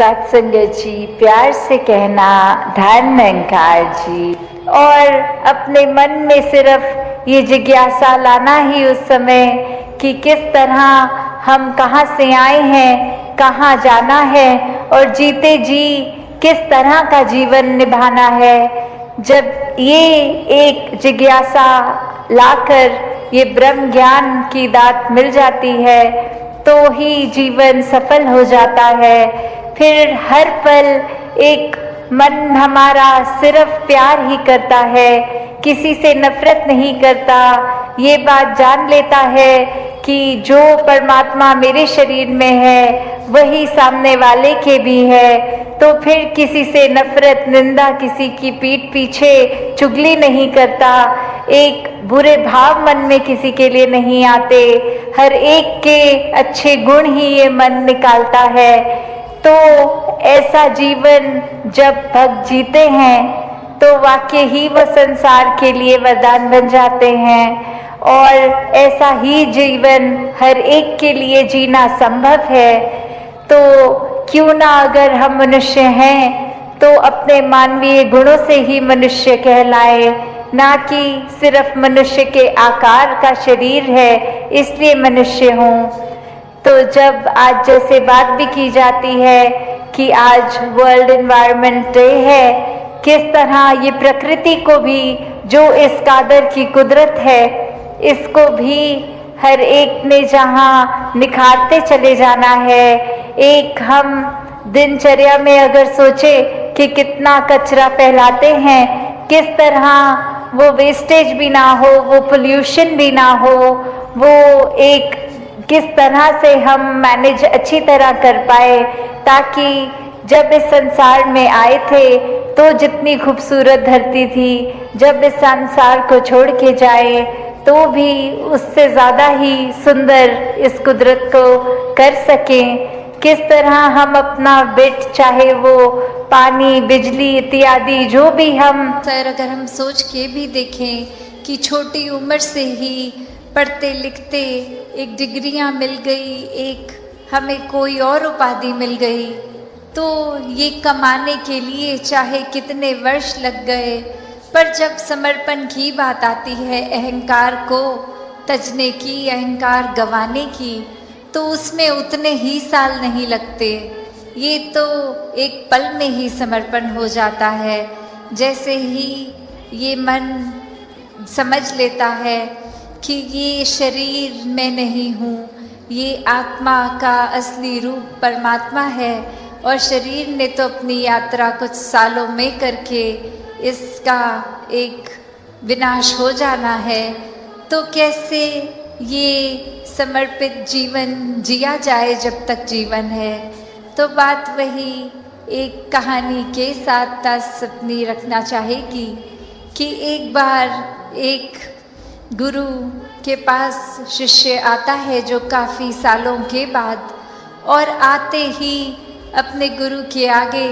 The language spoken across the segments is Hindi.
सत्संगत जी, प्यार से कहना धर्म निरंकार जी। और अपने मन में सिर्फ ये जिज्ञासा लाना ही उस समय कि किस तरह हम कहाँ से आए हैं, कहाँ जाना है और जीते जी किस तरह का जीवन निभाना है। जब ये एक जिज्ञासा लाकर ये ब्रह्म ज्ञान की दात मिल जाती है तो ही जीवन सफल हो जाता है। फिर हर पल एक मन हमारा सिर्फ प्यार ही करता है, किसी से नफरत नहीं करता। ये बात जान लेता है कि जो परमात्मा मेरे शरीर में है वही सामने वाले के भी है, तो फिर किसी से नफरत, निंदा, किसी की पीठ पीछे चुगली नहीं करता। एक बुरे भाव मन में किसी के लिए नहीं आते, हर एक के अच्छे गुण ही ये मन निकालता है। तो ऐसा जीवन जब भक्त जीते हैं तो वाकई ही वह संसार के लिए वरदान बन जाते हैं और ऐसा ही जीवन हर एक के लिए जीना संभव है। तो क्यों ना अगर हम मनुष्य हैं तो अपने मानवीय गुणों से ही मनुष्य कहलाए, ना कि सिर्फ मनुष्य के आकार का शरीर है इसलिए मनुष्य हूँ। तो जब आज जैसे बात भी की जाती है कि आज वर्ल्ड एनवायरनमेंट डे है, किस तरह ये प्रकृति को भी, जो इस कादर की कुदरत है, इसको भी हर एक ने जहाँ निखारते चले जाना है। एक हम दिनचर्या में अगर सोचे कि कितना कचरा फैलाते हैं, किस तरह वो वेस्टेज भी ना हो, वो पोल्यूशन भी ना हो, वो एक किस तरह से हम मैनेज अच्छी तरह कर पाए, ताकि जब इस संसार में आए थे तो जितनी खूबसूरत धरती थी, जब इस संसार को छोड़ के जाए तो भी उससे ज़्यादा ही सुंदर इस कुदरत को कर सकें। किस तरह हम अपना बिट, चाहे वो पानी, बिजली इत्यादि जो भी हम अगर हम सोच के भी देखें कि छोटी उम्र से ही पढ़ते लिखते एक डिग्रियां मिल गई, एक हमें कोई और उपाधि मिल गई, तो ये कमाने के लिए चाहे कितने वर्ष लग गए, पर जब समर्पण की बात आती है, अहंकार को तजने की, अहंकार गंवाने की, तो उसमें उतने ही साल नहीं लगते। ये तो एक पल में ही समर्पण हो जाता है। जैसे ही ये मन समझ लेता है कि ये शरीर मैं नहीं हूँ, ये आत्मा का असली रूप परमात्मा है और शरीर ने तो अपनी यात्रा कुछ सालों में करके इसका एक विनाश हो जाना है, तो कैसे ये समर्पित जीवन जिया जाए जब तक जीवन है। तो बात वही एक कहानी के साथ तासपनी रखना चाहेगी कि एक बार एक गुरु के पास शिष्य आता है जो काफ़ी सालों के बाद, और आते ही अपने गुरु के आगे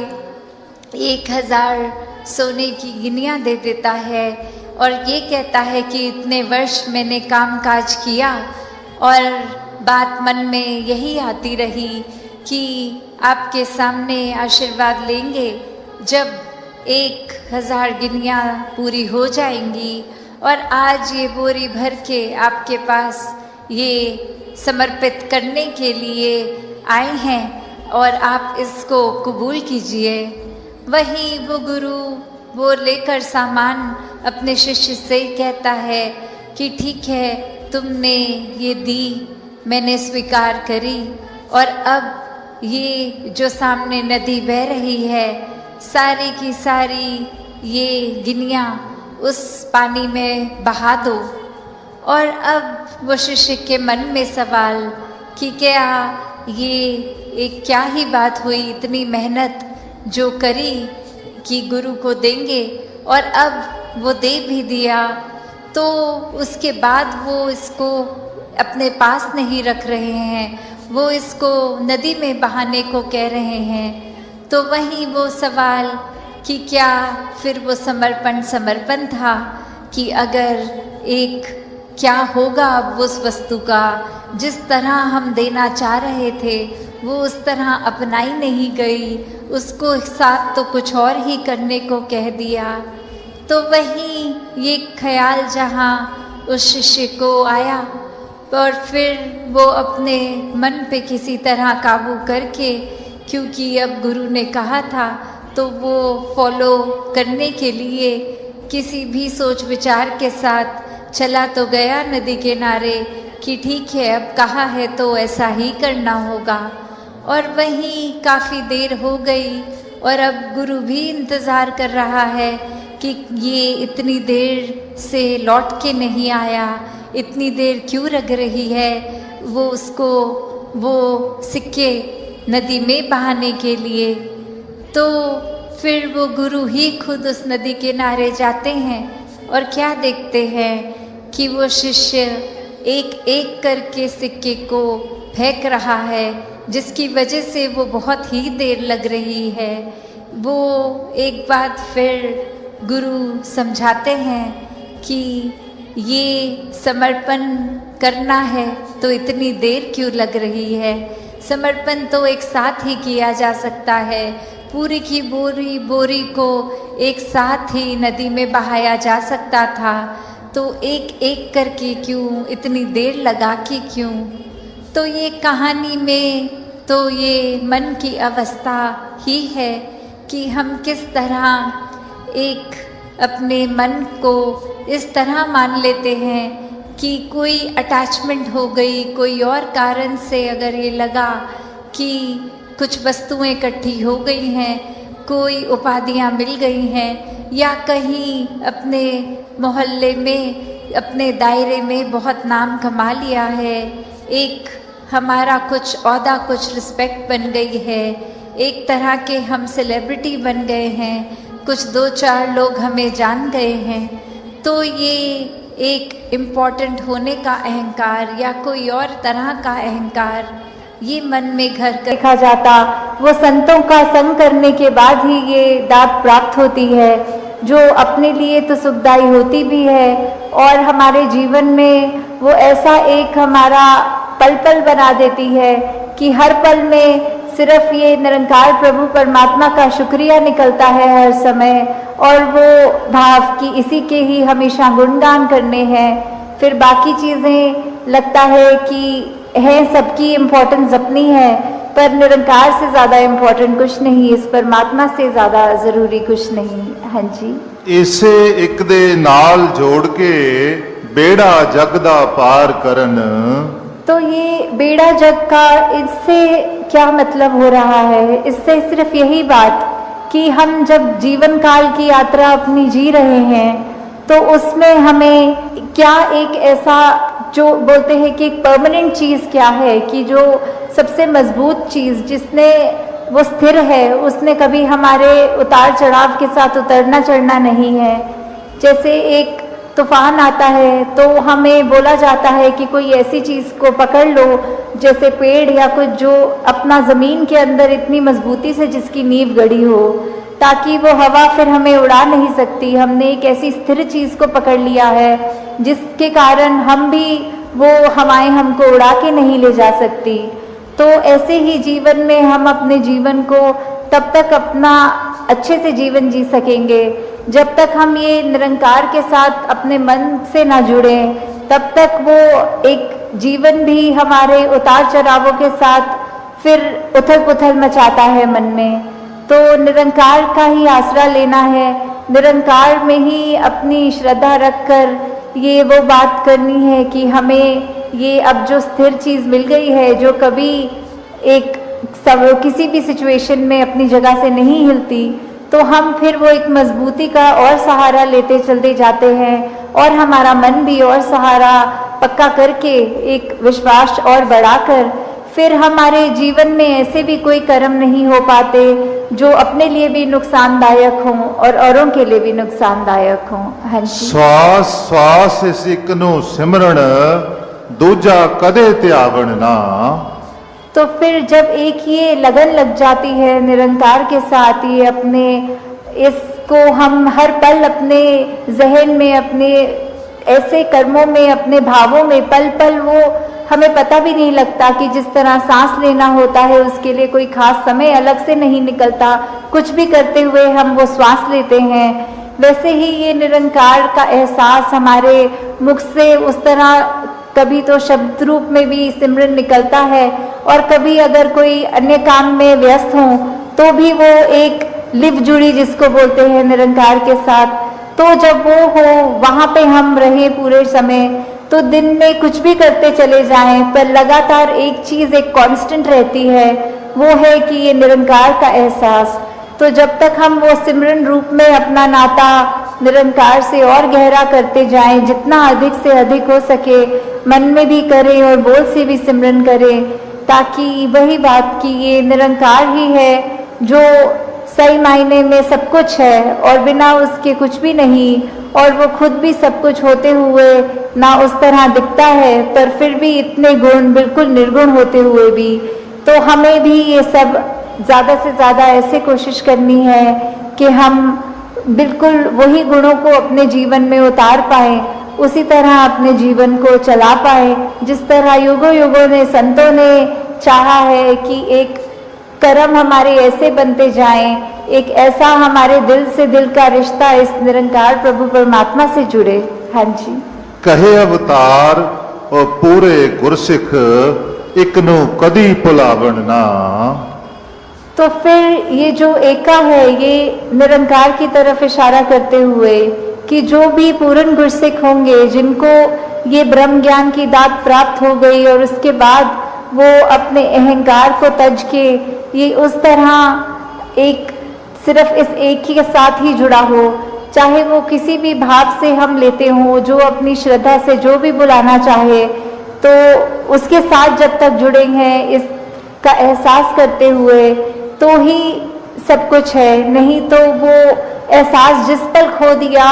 1000 सोने की गिनियाँ दे देता है और ये कहता है कि इतने वर्ष मैंने काम काज किया और बात मन में यही आती रही कि आपके सामने आशीर्वाद लेंगे जब 1000 गिनियाँ पूरी हो जाएंगी, और आज ये बोरी भर के आपके पास ये समर्पित करने के लिए आए हैं और आप इसको कबूल कीजिए। वही वो गुरु वो लेकर सामान अपने शिष्य से कहता है कि ठीक है, तुमने ये दी, मैंने स्वीकार करी, और अब ये जो सामने नदी बह रही है, सारी की सारी ये गिनियाँ उस पानी में बहा दो। और अब वो शिष्य के मन में सवाल कि क्या ये एक क्या ही बात हुई, इतनी मेहनत जो करी कि गुरु को देंगे, और अब वो दे भी दिया, तो उसके बाद वो इसको अपने पास नहीं रख रहे हैं, वो इसको नदी में बहाने को कह रहे हैं। तो वही वो सवाल कि क्या फिर वो समर्पण था कि अगर एक क्या होगा अब उस वस्तु का। जिस तरह हम देना चाह रहे थे वो उस तरह अपनाई नहीं गई, उसको साथ तो कुछ और ही करने को कह दिया। तो वही ये ख्याल जहाँ उस शिष्य को आया और फिर वो अपने मन पे किसी तरह काबू करके, क्योंकि अब गुरु ने कहा था तो वो फॉलो करने के लिए किसी भी सोच विचार के साथ चला तो गया नदी किनारे कि ठीक है अब कहा है तो ऐसा ही करना होगा। और वहीं काफ़ी देर हो गई और अब गुरु भी इंतज़ार कर रहा है कि ये इतनी देर से लौट के नहीं आया, इतनी देर क्यों लग रही है वो उसको वो सिक्के नदी में बहाने के लिए। तो फिर वो गुरु ही खुद उस नदी किनारे जाते हैं और क्या देखते हैं कि वो शिष्य एक एक करके सिक्के को फेंक रहा है, जिसकी वजह से वो बहुत ही देर लग रही है। वो एक बात फिर गुरु समझाते हैं कि ये समर्पण करना है तो इतनी देर क्यों लग रही है। समर्पण तो एक साथ ही किया जा सकता है, पूरी की बोरी को एक साथ ही नदी में बहाया जा सकता था, तो एक एक करके क्यों, इतनी देर लगा के क्यों। तो ये कहानी में तो ये मन की अवस्था ही है कि हम किस तरह एक अपने मन को इस तरह मान लेते हैं कि कोई अटैचमेंट हो गई, कोई और कारण से अगर ये लगा कि कुछ वस्तुएं इकट्ठी हो गई हैं, कोई उपाधियां मिल गई हैं, या कहीं अपने मोहल्ले में अपने दायरे में बहुत नाम कमा लिया है, एक हमारा कुछ औहदा कुछ रिस्पेक्ट बन गई है, एक तरह के हम सेलिब्रिटी बन गए हैं, कुछ दो चार लोग हमें जान गए हैं, तो ये एक इम्पॉर्टेंट होने का अहंकार या कोई और तरह का अहंकार ये मन में घर कर देखा जाता। वो संतों का संग करने के बाद ही ये दात प्राप्त होती है, जो अपने लिए तो सुखदायी होती भी है और हमारे जीवन में वो ऐसा एक हमारा पल पल बना देती है कि हर पल में सिर्फ ये निरंकार प्रभु परमात्मा का शुक्रिया निकलता है हर समय, और वो भाव कि इसी के ही हमेशा गुणगान करने हैं। फिर बाकी चीज़ें लगता है कि है सबकी इम्पोर्टेंस अपनी है, पर निरंकार से ज़्यादा इम्पोर्टेंट कुछ नहीं, इस परमात्मा से ज़्यादा ज़रूरी कुछ नहीं। हाँ जी, इसे एक दे नाल जोड़ के बेड़ा जग दा पार करन। तो ये बेड़ा जग का इससे क्या मतलब हो रहा है? इससे सिर्फ यही बात कि हम जब जीवन काल की यात्रा अपनी जी रहे हैं तो उसमें हमें क्या एक ऐसा जो बोलते हैं कि एक परमानेंट चीज़ क्या है कि जो सबसे मजबूत चीज़ जिसने वो स्थिर है, उसने कभी हमारे उतार चढ़ाव के साथ उतरना चढ़ना नहीं है। जैसे एक तूफान आता है तो हमें बोला जाता है कि कोई ऐसी चीज़ को पकड़ लो जैसे पेड़ या कुछ जो अपना ज़मीन के अंदर इतनी मजबूती से जिसकी नींव गड़ी हो, ताकि वो हवा फिर हमें उड़ा नहीं सकती। हमने एक ऐसी स्थिर चीज़ को पकड़ लिया है जिसके कारण हम भी वो हवाएं हमको उड़ा के नहीं ले जा सकती। तो ऐसे ही जीवन में हम अपने जीवन को तब तक अपना अच्छे से जीवन जी सकेंगे जब तक हम ये निरंकार के साथ अपने मन से ना जुड़ें, तब तक वो एक जीवन भी हमारे उतार चढ़ावों के साथ फिर उथल पुथल मचाता है मन में। तो निरंकार का ही आसरा लेना है, निरंकार में ही अपनी श्रद्धा रखकर ये वो बात करनी है कि हमें ये अब जो स्थिर चीज़ मिल गई है, जो कभी एक सब किसी भी सिचुएशन में अपनी जगह से नहीं हिलती, तो हम फिर वो एक मजबूती का और सहारा लेते चलते जाते हैं और हमारा मन भी और सहारा पक्का करके एक विश्वास और बढ़ाकर फिर हमारे जीवन में ऐसे भी कोई कर्म नहीं हो पाते जो अपने लिए भी नुकसानदायक हों और औरों के लिए भी नुकसानदायक हों। हाँ जी, श्वास श्वास सिक नु सिमरण दूजा कदे त्यावण ना। तो फिर जब एक ये लगन लग जाती है निरंकार के साथ, ये अपने इसको हम हर पल अपने जहन में अपने ऐसे कर्मों में, अपने भावों में पल पल वो हमें पता भी नहीं लगता कि जिस तरह सांस लेना होता है उसके लिए कोई खास समय अलग से नहीं निकलता, कुछ भी करते हुए हम वो श्वास लेते हैं, वैसे ही ये निरंकार का एहसास हमारे मुख से उस तरह कभी तो शब्द रूप में भी सिमरन निकलता है और कभी अगर कोई अन्य काम में व्यस्त हो तो भी वो एक लिव जुड़ी जिसको बोलते हैं निरंकार के साथ। तो जब वो हो वहाँ पे हम रहे पूरे समय, तो दिन में कुछ भी करते चले जाएं पर लगातार एक चीज एक कांस्टेंट रहती है, वो है कि ये निरंकार का एहसास। तो जब तक हम वो सिमरन रूप में अपना नाता निरंकार से और गहरा करते जाएं, जितना अधिक से अधिक हो सके मन में भी करें और बोल से भी सिमरन करें, ताकि वही बात कि ये निरंकार ही है जो सही मायने में सब कुछ है और बिना उसके कुछ भी नहीं, और वो खुद भी सब कुछ होते हुए ना उस तरह दिखता है पर फिर भी इतने गुण बिल्कुल निर्गुण होते हुए भी। तो हमें भी ये सब ज़्यादा से ज़्यादा ऐसे कोशिश करनी है कि हम बिल्कुल वही गुणों को अपने जीवन में उतार पाएं, उसी तरह अपने जीवन को चला पाएं जिस तरह युगों युगों ने संतों ने चाहा है कि एक कर्म हमारे ऐसे बनते जाएं, एक ऐसा हमारे दिल से दिल का रिश्ता इस निरंकार प्रभु परमात्मा से जुड़े। हाँ जी। कहे अवतार और पूरे गुरसिख एक नु कदी भुलावन ना। तो फिर ये जो एका है ये निरंकार की तरफ इशारा करते हुए कि जो भी पूर्ण गुरसिख होंगे जिनको ये ब्रह्म ज्ञान की दात प्राप्त हो गई और उसके बाद वो अपने अहंकार को तज के ये उस तरह एक सिर्फ इस एक ही के साथ ही जुड़ा हो, चाहे वो किसी भी भाव से हम लेते हों, जो अपनी श्रद्धा से जो भी बुलाना चाहे, तो उसके साथ जब तक जुड़े हैं इसका एहसास करते हुए तो ही सब कुछ है। नहीं तो वो एहसास जिस पल खो दिया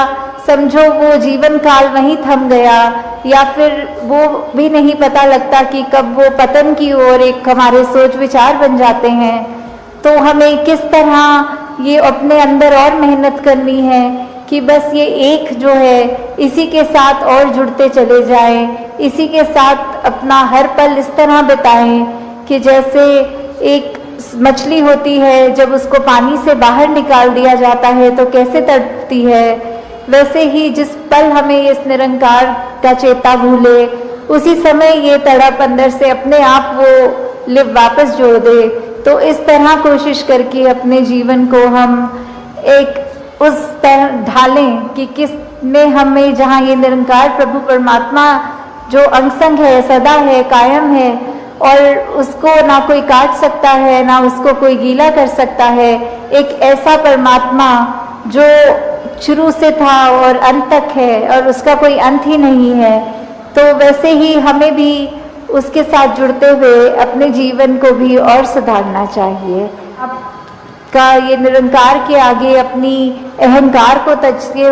समझो वो जीवन काल वहीं थम गया, या फिर वो भी नहीं पता लगता कि कब वो पतन की ओर एक हमारे सोच विचार बन जाते हैं। तो हमें किस तरह ये अपने अंदर और मेहनत करनी है कि बस ये एक जो है इसी के साथ और जुड़ते चले जाएं, इसी के साथ अपना हर पल इस तरह बिताएं कि जैसे एक मछली होती है जब उसको पानी से बाहर निकाल दिया जाता है तो कैसे तड़पती है, वैसे ही जिस पल हमें इस निरंकार का चेता भूले उसी समय ये तड़प अंदर से अपने आप वो लिव वापस जोड़ दे। तो इस तरह कोशिश करके अपने जीवन को हम एक उस तरह ढालें कि किस में हमें जहाँ ये निरंकार प्रभु परमात्मा जो अंग-संग है, सदा है, कायम है और उसको ना कोई काट सकता है ना उसको कोई गीला कर सकता है, एक ऐसा परमात्मा जो शुरू से था और अंत तक है और उसका कोई अंत ही नहीं है। तो वैसे ही हमें भी उसके साथ जुड़ते हुए अपने जीवन को भी और सुधारना चाहिए। आपका ये निरंकार के आगे अपनी अहंकार को तजके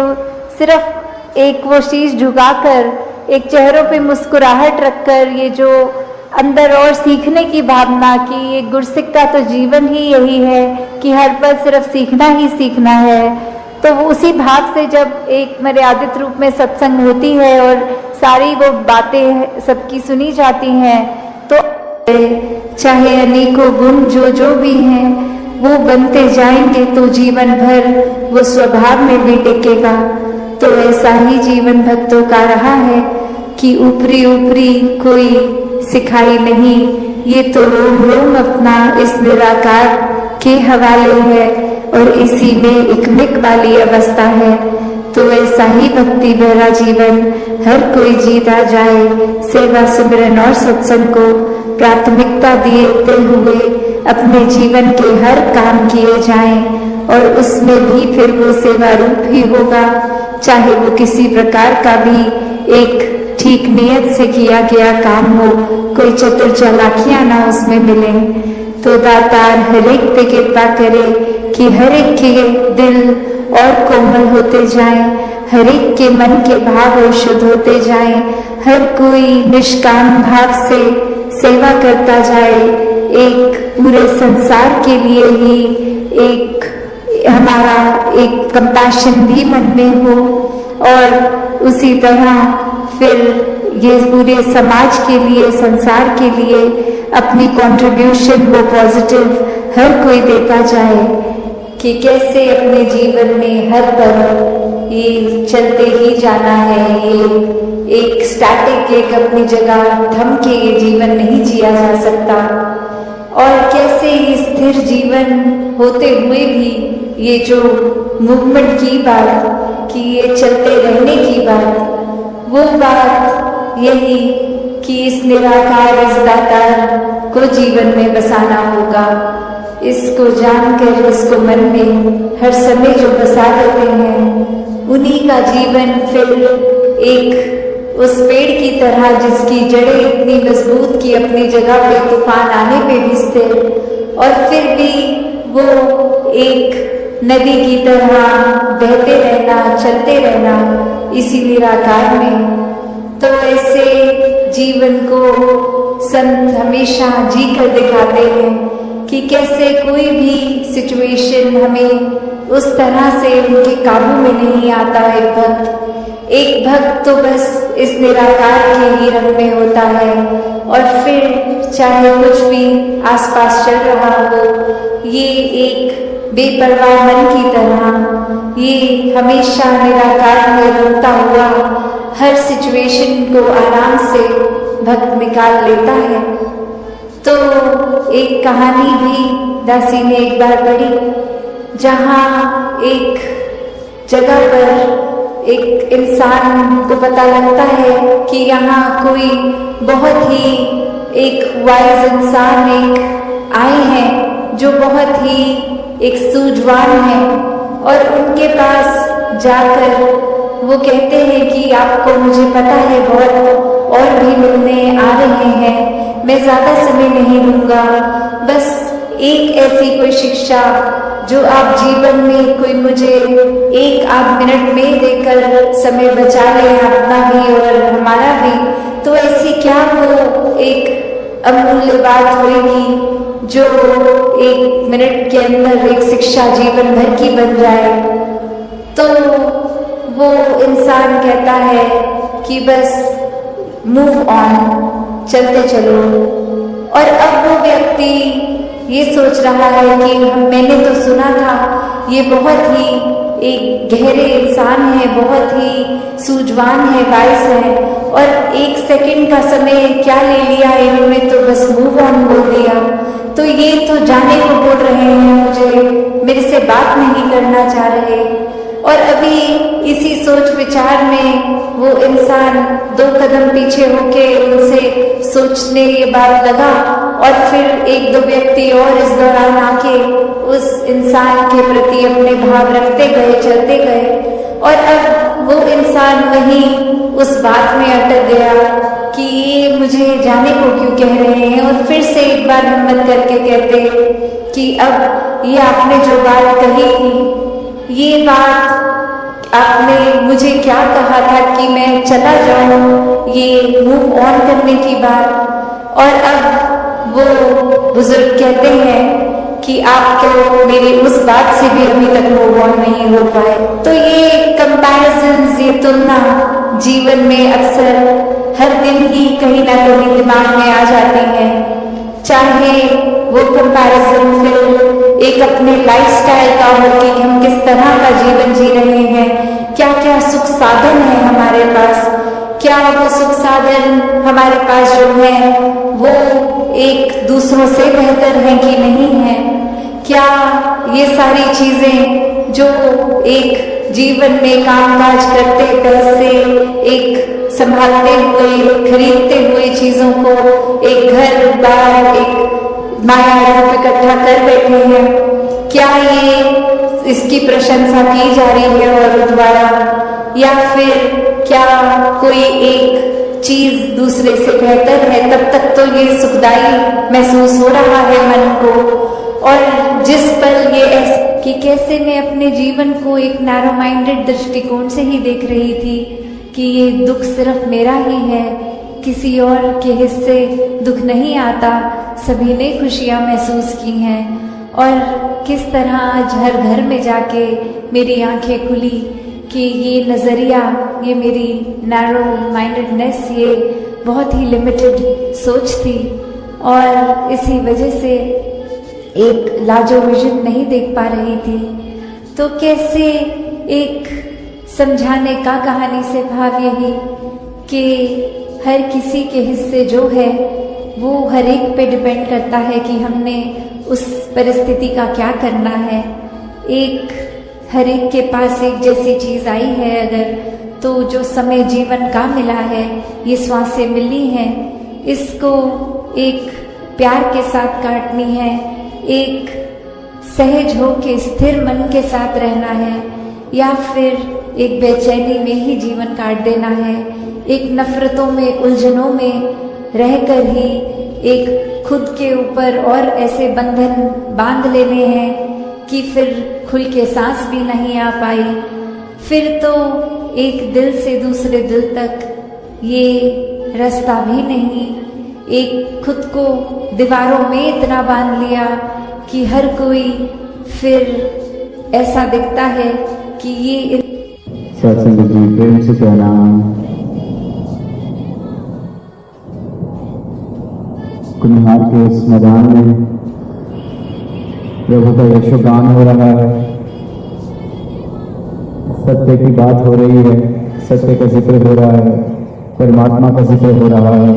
सिर्फ एक वो शीश झुकाकर एक चेहरों पे मुस्कुराहट रखकर ये जो अंदर और सीखने की भावना कि ये गुरसिख का तो जीवन ही यही है कि हर पल सिर्फ सीखना ही सीखना है, तो वो उसी भाव से जब एक मर्यादित रूप में सत्संग होती है और सारी वो बातें सबकी सुनी जाती हैं तो चाहे अनेकों गुण जो जो भी हैं वो बनते जाएंगे तो जीवन भर वो स्वभाव में भी टिकेगा। तो ऐसा ही जीवन भक्तों का रहा है कि ऊपरी ऊपरी कोई सिखाई नहीं, ये तो रोम रोम अपना इस निराकार के हवाले है और इसी में एक मिक वाली अवस्था है। तो ऐसा ही भक्ति भरा जीवन हर कोई जीता जाए, सेवा सिमरन और सत्संग को प्राथमिकता देते हुए अपने जीवन के हर काम किए जाएं और उसमें भी फिर वो सेवा रूप ही होगा, चाहे वो किसी प्रकार का भी एक ठीक नियत से किया गया काम हो, कोई चतुर चालाकियां ना उसमें मिले। तो दातार हर एक पे कृपा करे कि हर एक के दिल और कोमल होते जाएं, हर एक के मन के भाव और शुद्ध होते जाएं, हर कोई निष्काम भाव से सेवा करता जाए, एक पूरे संसार के लिए ही एक हमारा एक कंपैशन भी मन में हो और उसी तरह फिर ये पूरे समाज के लिए, संसार के लिए अपनी कंट्रीब्यूशन वो पॉजिटिव हर कोई देता जाए कि कैसे अपने जीवन में हर पल ये चलते ही जाना है। ये एक स्टैटिक, एक अपनी जगह थम के ये जीवन नहीं जिया जा सकता, और कैसे ये स्थिर जीवन होते हुए भी ये जो मूवमेंट की बात, कि ये चलते रहने की बात, वो बात यही कि इस निराकार, इस दातार को जीवन में बसाना होगा। इसको जानकर, इसको मन में हर समय जो बसा देते हैं, उन्हीं का जीवन फिर एक उस पेड़ की तरह जिसकी जड़ें इतनी मजबूत कि अपनी जगह पे तूफान आने पे भी स्थिर, और फिर भी वो एक नदी की तरह बहते रहना, चलते रहना इसी निराकार में। तो ऐसे जीवन को संत हमेशा जी कर दिखाते हैं कि कैसे कोई भी सिचुएशन हमें उस तरह से उनके काबू में नहीं आता। एक भक्त तो बस इस निराकार के ही रंग में होता है, और फिर चाहे कुछ भी आसपास चल रहा हो, ये एक बेपरवाह मन की तरह ये हमेशा निराकार में रोता हुआ हर सिचुएशन को आराम से भक्त निकाल लेता है। तो एक कहानी भी दासी ने एक बार पढ़ी, जहाँ एक जगह पर एक इंसान को पता लगता है कि यहाँ कोई बहुत ही एक वाइज इंसान एक आए हैं जो बहुत ही एक सूझवान है, और उनके पास जाकर वो कहते हैं कि आपको मुझे पता है बहुत और भी मिलने आ रहे हैं, मैं ज़्यादा समय नहीं लूँगा, बस एक ऐसी कोई शिक्षा जो आप जीवन में कोई मुझे एक आध मिनट में देकर समय बचा लें, अपना भी और हमारा भी। तो ऐसी क्या वो एक अमूल्य बात होगी जो एक मिनट के अंदर एक शिक्षा जीवन भर की बन जाए। तो वो इंसान कहता है कि बस मूव ऑन, चलते चलो। और अब वो व्यक्ति ये सोच रहा है कि मैंने तो सुना था ये बहुत ही एक गहरे इंसान है, बहुत ही सूझवान है, वाइस है, और एक सेकंड का समय क्या ले लिया इन्होंने, तो बस मूव ऑन बोल दिया। तो ये तो जाने को बोल रहे हैं मुझे, मेरे से बात नहीं करना चाह रहे। और अभी इसी सोच विचार में वो इंसान 2 कदम पीछे होके उनसे सोचने ये बात लगा, और फिर 1-2 व्यक्ति और इस दौरान आके उस इंसान के प्रति अपने भाव रखते गए, चलते गए। और अब वो इंसान वहीं उस बात में अटक गया कि ये मुझे जाने को क्यों कह रहे हैं, और फिर से एक बार हिम्मत करके कहते कि अब ये आपने जो बात कही थी, ये बात आपने मुझे क्या कहा था कि मैं चला जाऊं, ये मूव ऑन करने की बात। और अब वो बुजुर्ग कहते हैं कि आप तो मेरी उस बात से भी अभी तक मूव ऑन नहीं हो पाए। तो ये कंपैरिजंस, ये तुलना जीवन में अक्सर हर दिन ही कहीं ना कहीं दिमाग में आ जाती है। चाहे वो कंपैरिजन फिर एक अपने लाइफस्टाइल का हो कि हम किस तरह का जीवन जी रहे हैं, क्या क्या सुख साधन है हमारे पास, क्या वो सुख साधन हमारे पास जो है वो एक दूसरों से बेहतर है कि नहीं है, क्या ये सारी चीजें जो एक जीवन में कामकाज करते, पैसे एक संभालते हुए, खरीदते हुए चीजों को, एक घर बार, एक माया रूप इकट्ठा कर बैठे हैं, क्या ये इसकी प्रशंसा की जा रही है और द्वारा, या फिर क्या कोई एक चीज दूसरे से बेहतर है, तब तक तो ये सुखदायी महसूस हो रहा है मन को। और जिस पल ये कि कैसे मैं अपने जीवन को एक नैरो माइंडेड दृष्टिकोण से ही देख रही थी कि ये दुख सिर्फ मेरा ही है, किसी और के हिस्से दुख नहीं आता, सभी ने खुशियाँ महसूस की हैं। और किस तरह आज हर घर में जाके मेरी आंखें खुली कि ये नज़रिया, ये मेरी नैरो माइंडेडनेस, ये बहुत ही लिमिटेड सोच थी और इसी वजह से एक लाजो विजन नहीं देख पा रही थी। तो कैसे एक समझाने का कहानी से भाव यही कि हर किसी के हिस्से जो है वो हर एक पे डिपेंड करता है कि हमने उस परिस्थिति का क्या करना है। एक हर एक के पास एक जैसी चीज़ आई है अगर, तो जो समय जीवन का मिला है, ये श्वासें मिली हैं, इसको एक प्यार के साथ काटनी है, एक सहज हो के स्थिर मन के साथ रहना है, या फिर एक बेचैनी में ही जीवन काट देना है, एक नफरतों में उलझनों में रहकर ही एक खुद के ऊपर और ऐसे बंधन बांध लेने हैं कि फिर खुल के सांस भी नहीं आ पाई। फिर तो एक दिल से दूसरे दिल तक ये रास्ता भी नहीं, एक खुद को दीवारों में इतना बांध लिया कि हर कोई फिर ऐसा दिखता है कि ये सत्संग जी प्रेम से कहना, कुम्हार के इस मैदान में प्रभु का यशोगान हो रहा है, सत्य की बात हो रही है, सत्य का जिक्र हो रहा है, परमात्मा का जिक्र हो रहा है,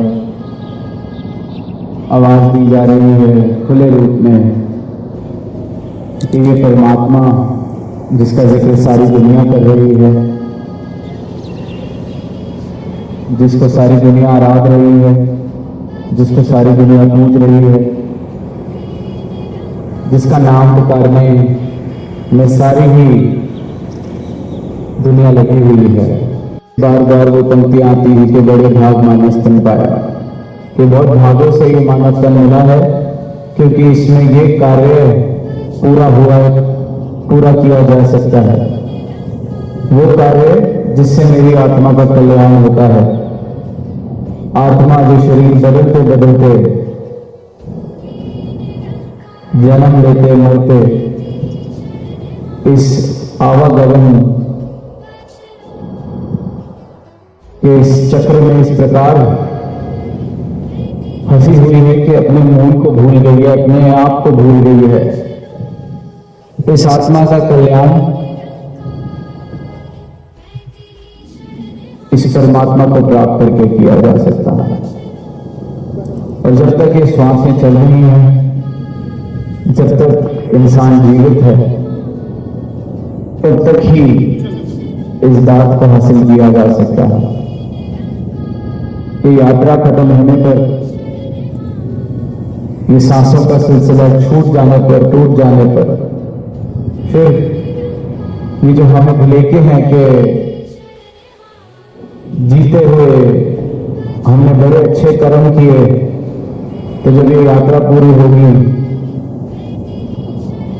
आवाज दी जा रही है खुले रूप में कि ये परमात्मा जिसका जिक्र सारी दुनिया कर रही है, जिसको सारी दुनिया आराध रही है, जिसको सारी दुनिया पूज रही है, जिसका नाम पुकारने में सारी ही दुनिया लगी हुई है। बार बार वो पंक्तियां आती है कि बड़े भाग मानस तन पाया, कि बहुत भागों से ये मानव तन मिला है, क्योंकि इसमें ये कार्य पूरा हुआ है, पूरा किया जा सकता है, वो कार्य जिससे मेरी आत्मा का कल्याण होता है। आत्मा जो शरीर बदलते बदलते जन्म लेते मरते इस आवागमन के इस चक्र में इस प्रकार फंसी हुई है कि अपने मूल को भूल गई है, अपने आप को भूल गई है। इस आत्मा का कल्याण इस परमात्मा को प्राप्त करके किया जा सकता है। और जब तक ये श्वासें चल रही हैं, जब तक इंसान जीवित है, तब तक ही इस दात को हासिल किया जा सकता है। ये यात्रा खत्म होने पर, ये सांसों का सिलसिला छूट जाने पर, टूट जाने पर, फिर ये जो हमें भुलेखे हैं कि जीते हुए हमने बड़े अच्छे कर्म किए, तो जब ये यात्रा पूरी होगी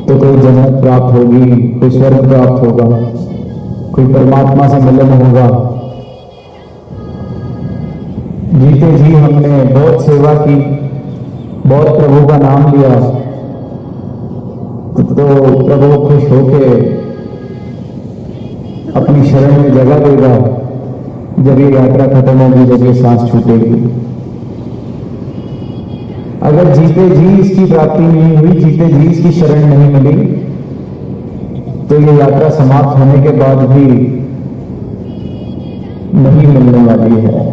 तो कोई जन्नत प्राप्त होगी, कोई स्वर्ग प्राप्त होगा, कोई परमात्मा से मिलन होगा। जीते जी हमने बहुत सेवा की, बहुत प्रभु का नाम लिया, तो प्रभु खुश होके अपनी शरण में जगह देगा जब ये यात्रा खत्म होगी, जब ये सांस छूटेगी। अगर जीते जी इसकी प्राप्ति नहीं हुई, जीते जी इसकी शरण नहीं मिली, तो ये यात्रा समाप्त होने के बाद भी नहीं मिलने वाली है।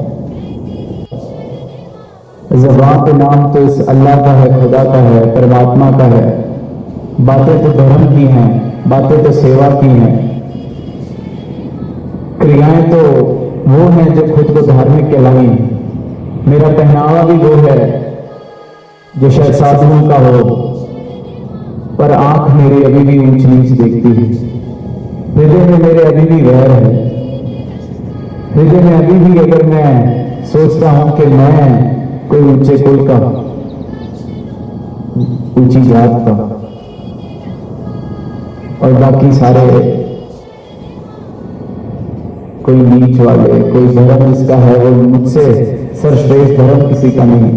ज़बान पे नाम तो इस अल्लाह का है, खुदा का है, परमात्मा का है, बातें तो धर्म की हैं, बातें तो सेवा की हैं, क्रियाएं तो वो हैं जो खुद को धार्मिक कहलाई। मेरा पहनावा भी वो है जो शायद साधुओं का हो, पर आंख मेरी अभी भी ऊंच नीच देखती है। हृदय में मेरे अभी भी वैर है। हृदय में अभी भी अगर मैं सोचता हूं कि मैं कोई ऊंचे कुल का, ऊंची जात का, और बाकी सारे कोई नीच वाले, कोई धर्म जिसका है वो मुझसे सर्वश्रेष्ठ धर्म किसी का नहीं,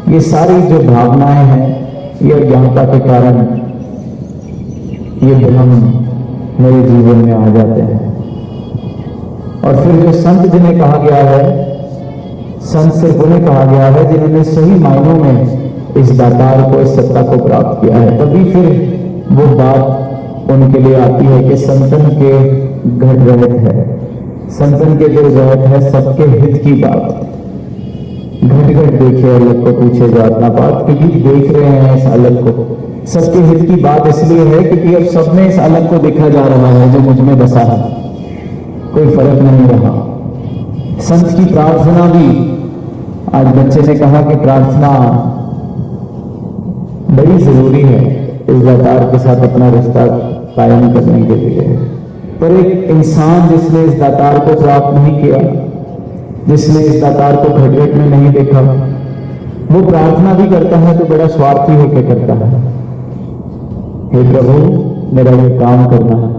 ये सारी जो भावनाएं हैं, ये अज्ञानता के कारण ये भ्रम मेरे जीवन में आ जाते हैं। और फिर जो संत जिन्हें कहा गया है, संत सिर्फ उन्हें कहा गया है जिन्होंने सही मायनों में इस दातार को, इस सत्ता को प्राप्त किया है। तभी फिर वो बात उनके लिए आती है कि संतन के घट रहत है, संतन के दिल रहत है सबके हित की बात। घट घट देखे अलग को पूछे जात ना बात, क्योंकि देख रहे हैं इस अलग को। सबके हित की बात इसलिए है क्योंकि अब सब में इस अलग को देखा जा रहा है जो मुझ में बसा है, कोई फर्क नहीं रहा। संत की प्रार्थना भी, आज बच्चे ने कहा कि प्रार्थना बड़ी जरूरी है इस दातार के साथ अपना रिश्ता कायम करने के लिए। पर एक इंसान जिसने इस दातार को प्राप्त नहीं किया, जिसने इस दातार को घट घट में नहीं देखा, वो प्रार्थना भी करता है तो बड़ा स्वार्थी होकर करता है। हे प्रभु मेरा ये काम करना है,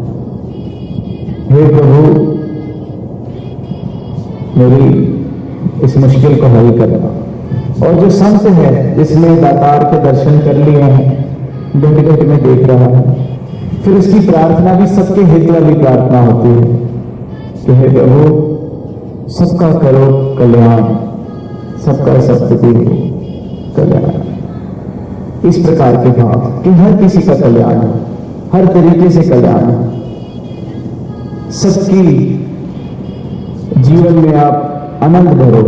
हे प्रभु मेरी इस मुश्किल को हल करना। और जो संत है जिसने दातार के दर्शन कर लिए हैं, घट घट में देख रहा है, फिर उसकी प्रार्थना भी सबके हित वाली प्रार्थना होती है कि हे प्रभु सबका करो कल्याण, सबका सत्पति हो कल्याण। इस प्रकार के भाव कि हर किसी का कल्याण हो, हर तरीके से कल्याण हो, सबकी जीवन में आप आनंद भरो,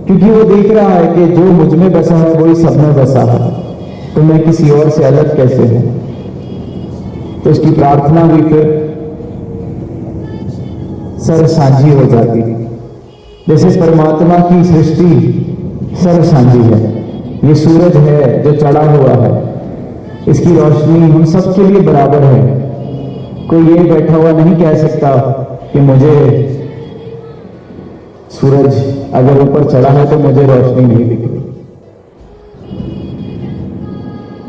क्योंकि वो देख रहा है कि जो मुझ में बसा है वही सब में बसा है, तो मैं किसी और से अलग कैसे हूं। तो उसकी प्रार्थना भी फिर सरसांझी हो जाती है। जैसे परमात्मा की सृष्टि सरसांझी है, ये सूरज है जो चढ़ा हुआ है, इसकी रोशनी हम सबके लिए बराबर है। कोई ये बैठा हुआ नहीं कह सकता कि मुझे सूरज अगर ऊपर चढ़ा है तो मुझे रोशनी नहीं दिख रही।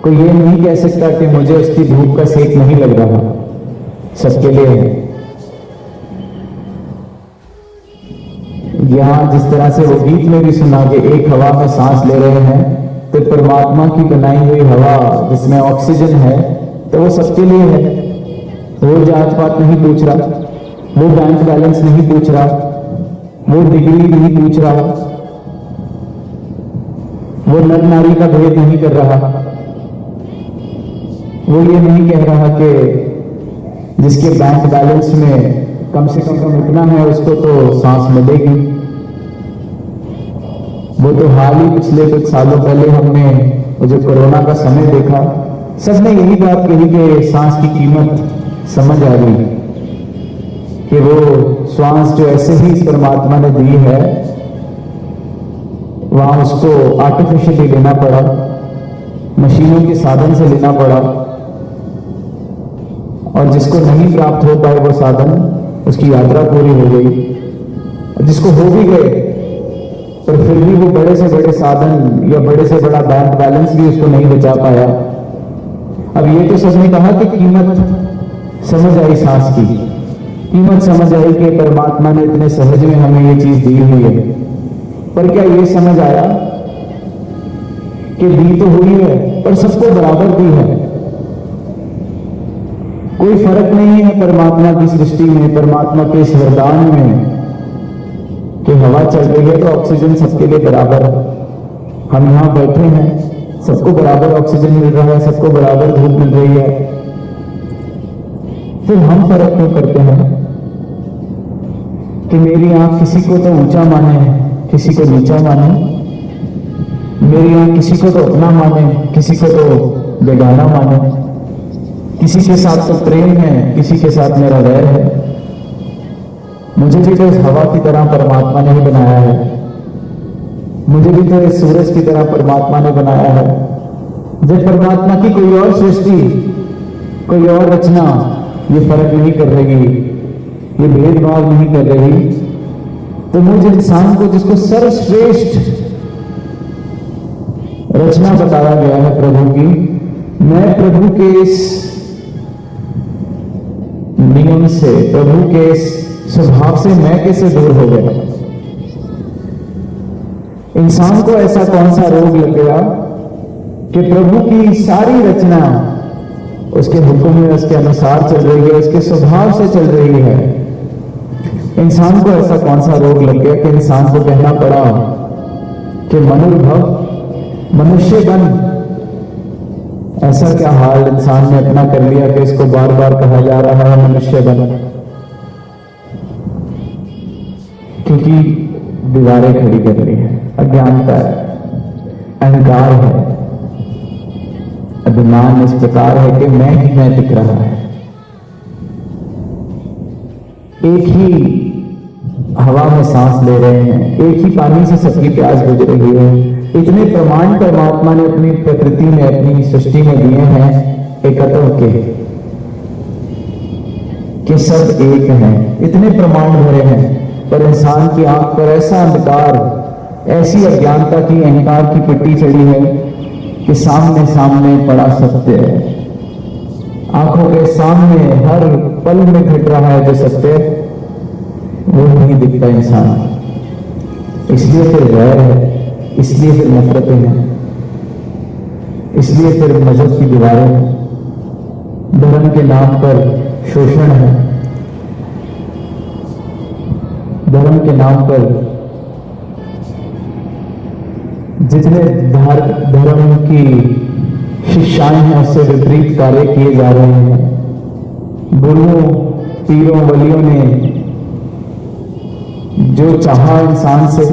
कोई ये नहीं कह सकता कि मुझे उसकी धूप का सेक नहीं लग रहा। सबके लिए है। यहां जिस तरह से वो गीत में भी सुना कि एक हवा में सांस ले रहे हैं, तो परमात्मा की बनाई हुई हवा जिसमें ऑक्सीजन है, तो वो सबके लिए है। वो जात पात नहीं पूछ रहा, वो बैंक बैलेंस नहीं पूछ रहा, वो डिग्री नहीं पूछ रहा, वो नर नारी का भेद नहीं कर रहा। वो ये नहीं कह रहा कि जिसके बैंक बैलेंस में कम से कम इतना है उसको तो सांस मिलेगी। वो तो हाल ही पिछले कुछ सालों पहले हमने वो जो कोरोना का समय देखा, सबने यही बात कही कि सांस की कीमत समझ आ गई कि वो श्वास जो ऐसे ही इस परमात्मा ने दी है, वहां उसको आर्टिफिशियली लेना पड़ा, मशीनों के साधन से लेना पड़ा, और जिसको नहीं प्राप्त हो पाए वो साधन, उसकी यात्रा पूरी हो गई। और जिसको हो भी गए पर फिर भी वो बड़े से बड़े साधन या बड़े से बड़ा बैंक बैलेंस भी उसको नहीं बचा पाया। अब ये तो सबने कहा कि कीमत समझ आई, सांस की कीमत समझ आई कि परमात्मा ने इतने सहज में हमें ये चीज दी हुई है। पर क्या ये समझ आया कि दी तो हुई है पर सबको बराबर दी है। कोई फर्क नहीं है परमात्मा की सृष्टि में, परमात्मा के इस वरदान में कि हवा चल रही है तो ऑक्सीजन सबके लिए बराबर है। हम यहां बैठे हैं, सबको बराबर ऑक्सीजन मिल रहा है, सबको बराबर धूप मिल रही है। फिर हम फर्क क्यों करते हैं कि मेरी आंख किसी को तो ऊंचा माने, किसी को नीचा माने, मेरी आंख किसी को तो अपना माने, किसी को तो बेगाना माने, किसी के साथ तो प्रेम है, किसी के साथ मेरा वैर है। मुझे भी तो इस हवा की तरह परमात्मा ने ही बनाया है, मुझे भी तो इस सूरज की तरह परमात्मा ने बनाया है। जब परमात्मा की कोई और सृष्टि, कोई और रचना ये फर्क नहीं कर रही, ये भेदभाव नहीं कर रही, तो मुझे इंसान को जिसको सर्वश्रेष्ठ रचना बताया गया है प्रभु की, मैं प्रभु के इस नियम से, प्रभु के इस स्वभाव से मैं कैसे दूर हो गया। इंसान को ऐसा कौन सा रोग लग गया कि प्रभु की सारी रचना उसके हुक्म में, उसके अनुसार चल रही है, उसके स्वभाव से चल रही है, इंसान को ऐसा कौन सा रोग लग गया कि इंसान को कहना पड़ा कि मनुर्भव मनुष्य बन। ऐसा क्या हाल इंसान ने अपना कर लिया कि इसको बार बार कहा जा रहा है मनुष्य बन, क्योंकि दीवारें खड़ी कर रही है, अज्ञानता है, अहंकार है, अभिमान इस प्रकार है कि मैं ही मैं दिख रहा है। एक ही हवा में सांस ले रहे हैं, एक ही पानी से सबकी प्यास बुझ रही है। इतने प्रमाण परमात्मा ने अपनी प्रकृति में, अपनी सृष्टि में दिए हैं एकत्व के, कि सब एक हैं। इतने प्रमाण भरे हैं, पर इंसान की आंख पर ऐसा अंधकार, ऐसी अज्ञानता की, अहंकार की पिट्टी चढ़ी है कि सामने सामने पड़ा सत्य है। आंखों के सामने हर पल में घट रहा है जो सत्य, वो नहीं दिखता इंसान। इसलिए फिर वैर है, इसलिए फिर नफरतें हैं, इसलिए फिर मजहब की दीवारें हैं, धर्म के नाम पर शोषण है, धर्म के नाम पर जितने धर्म की शिक्षाएं हैं उससे विपरीत कार्य किए जा रहे हैं। गुरुओं, पीरों, वलियों ने जो चाहा इंसान से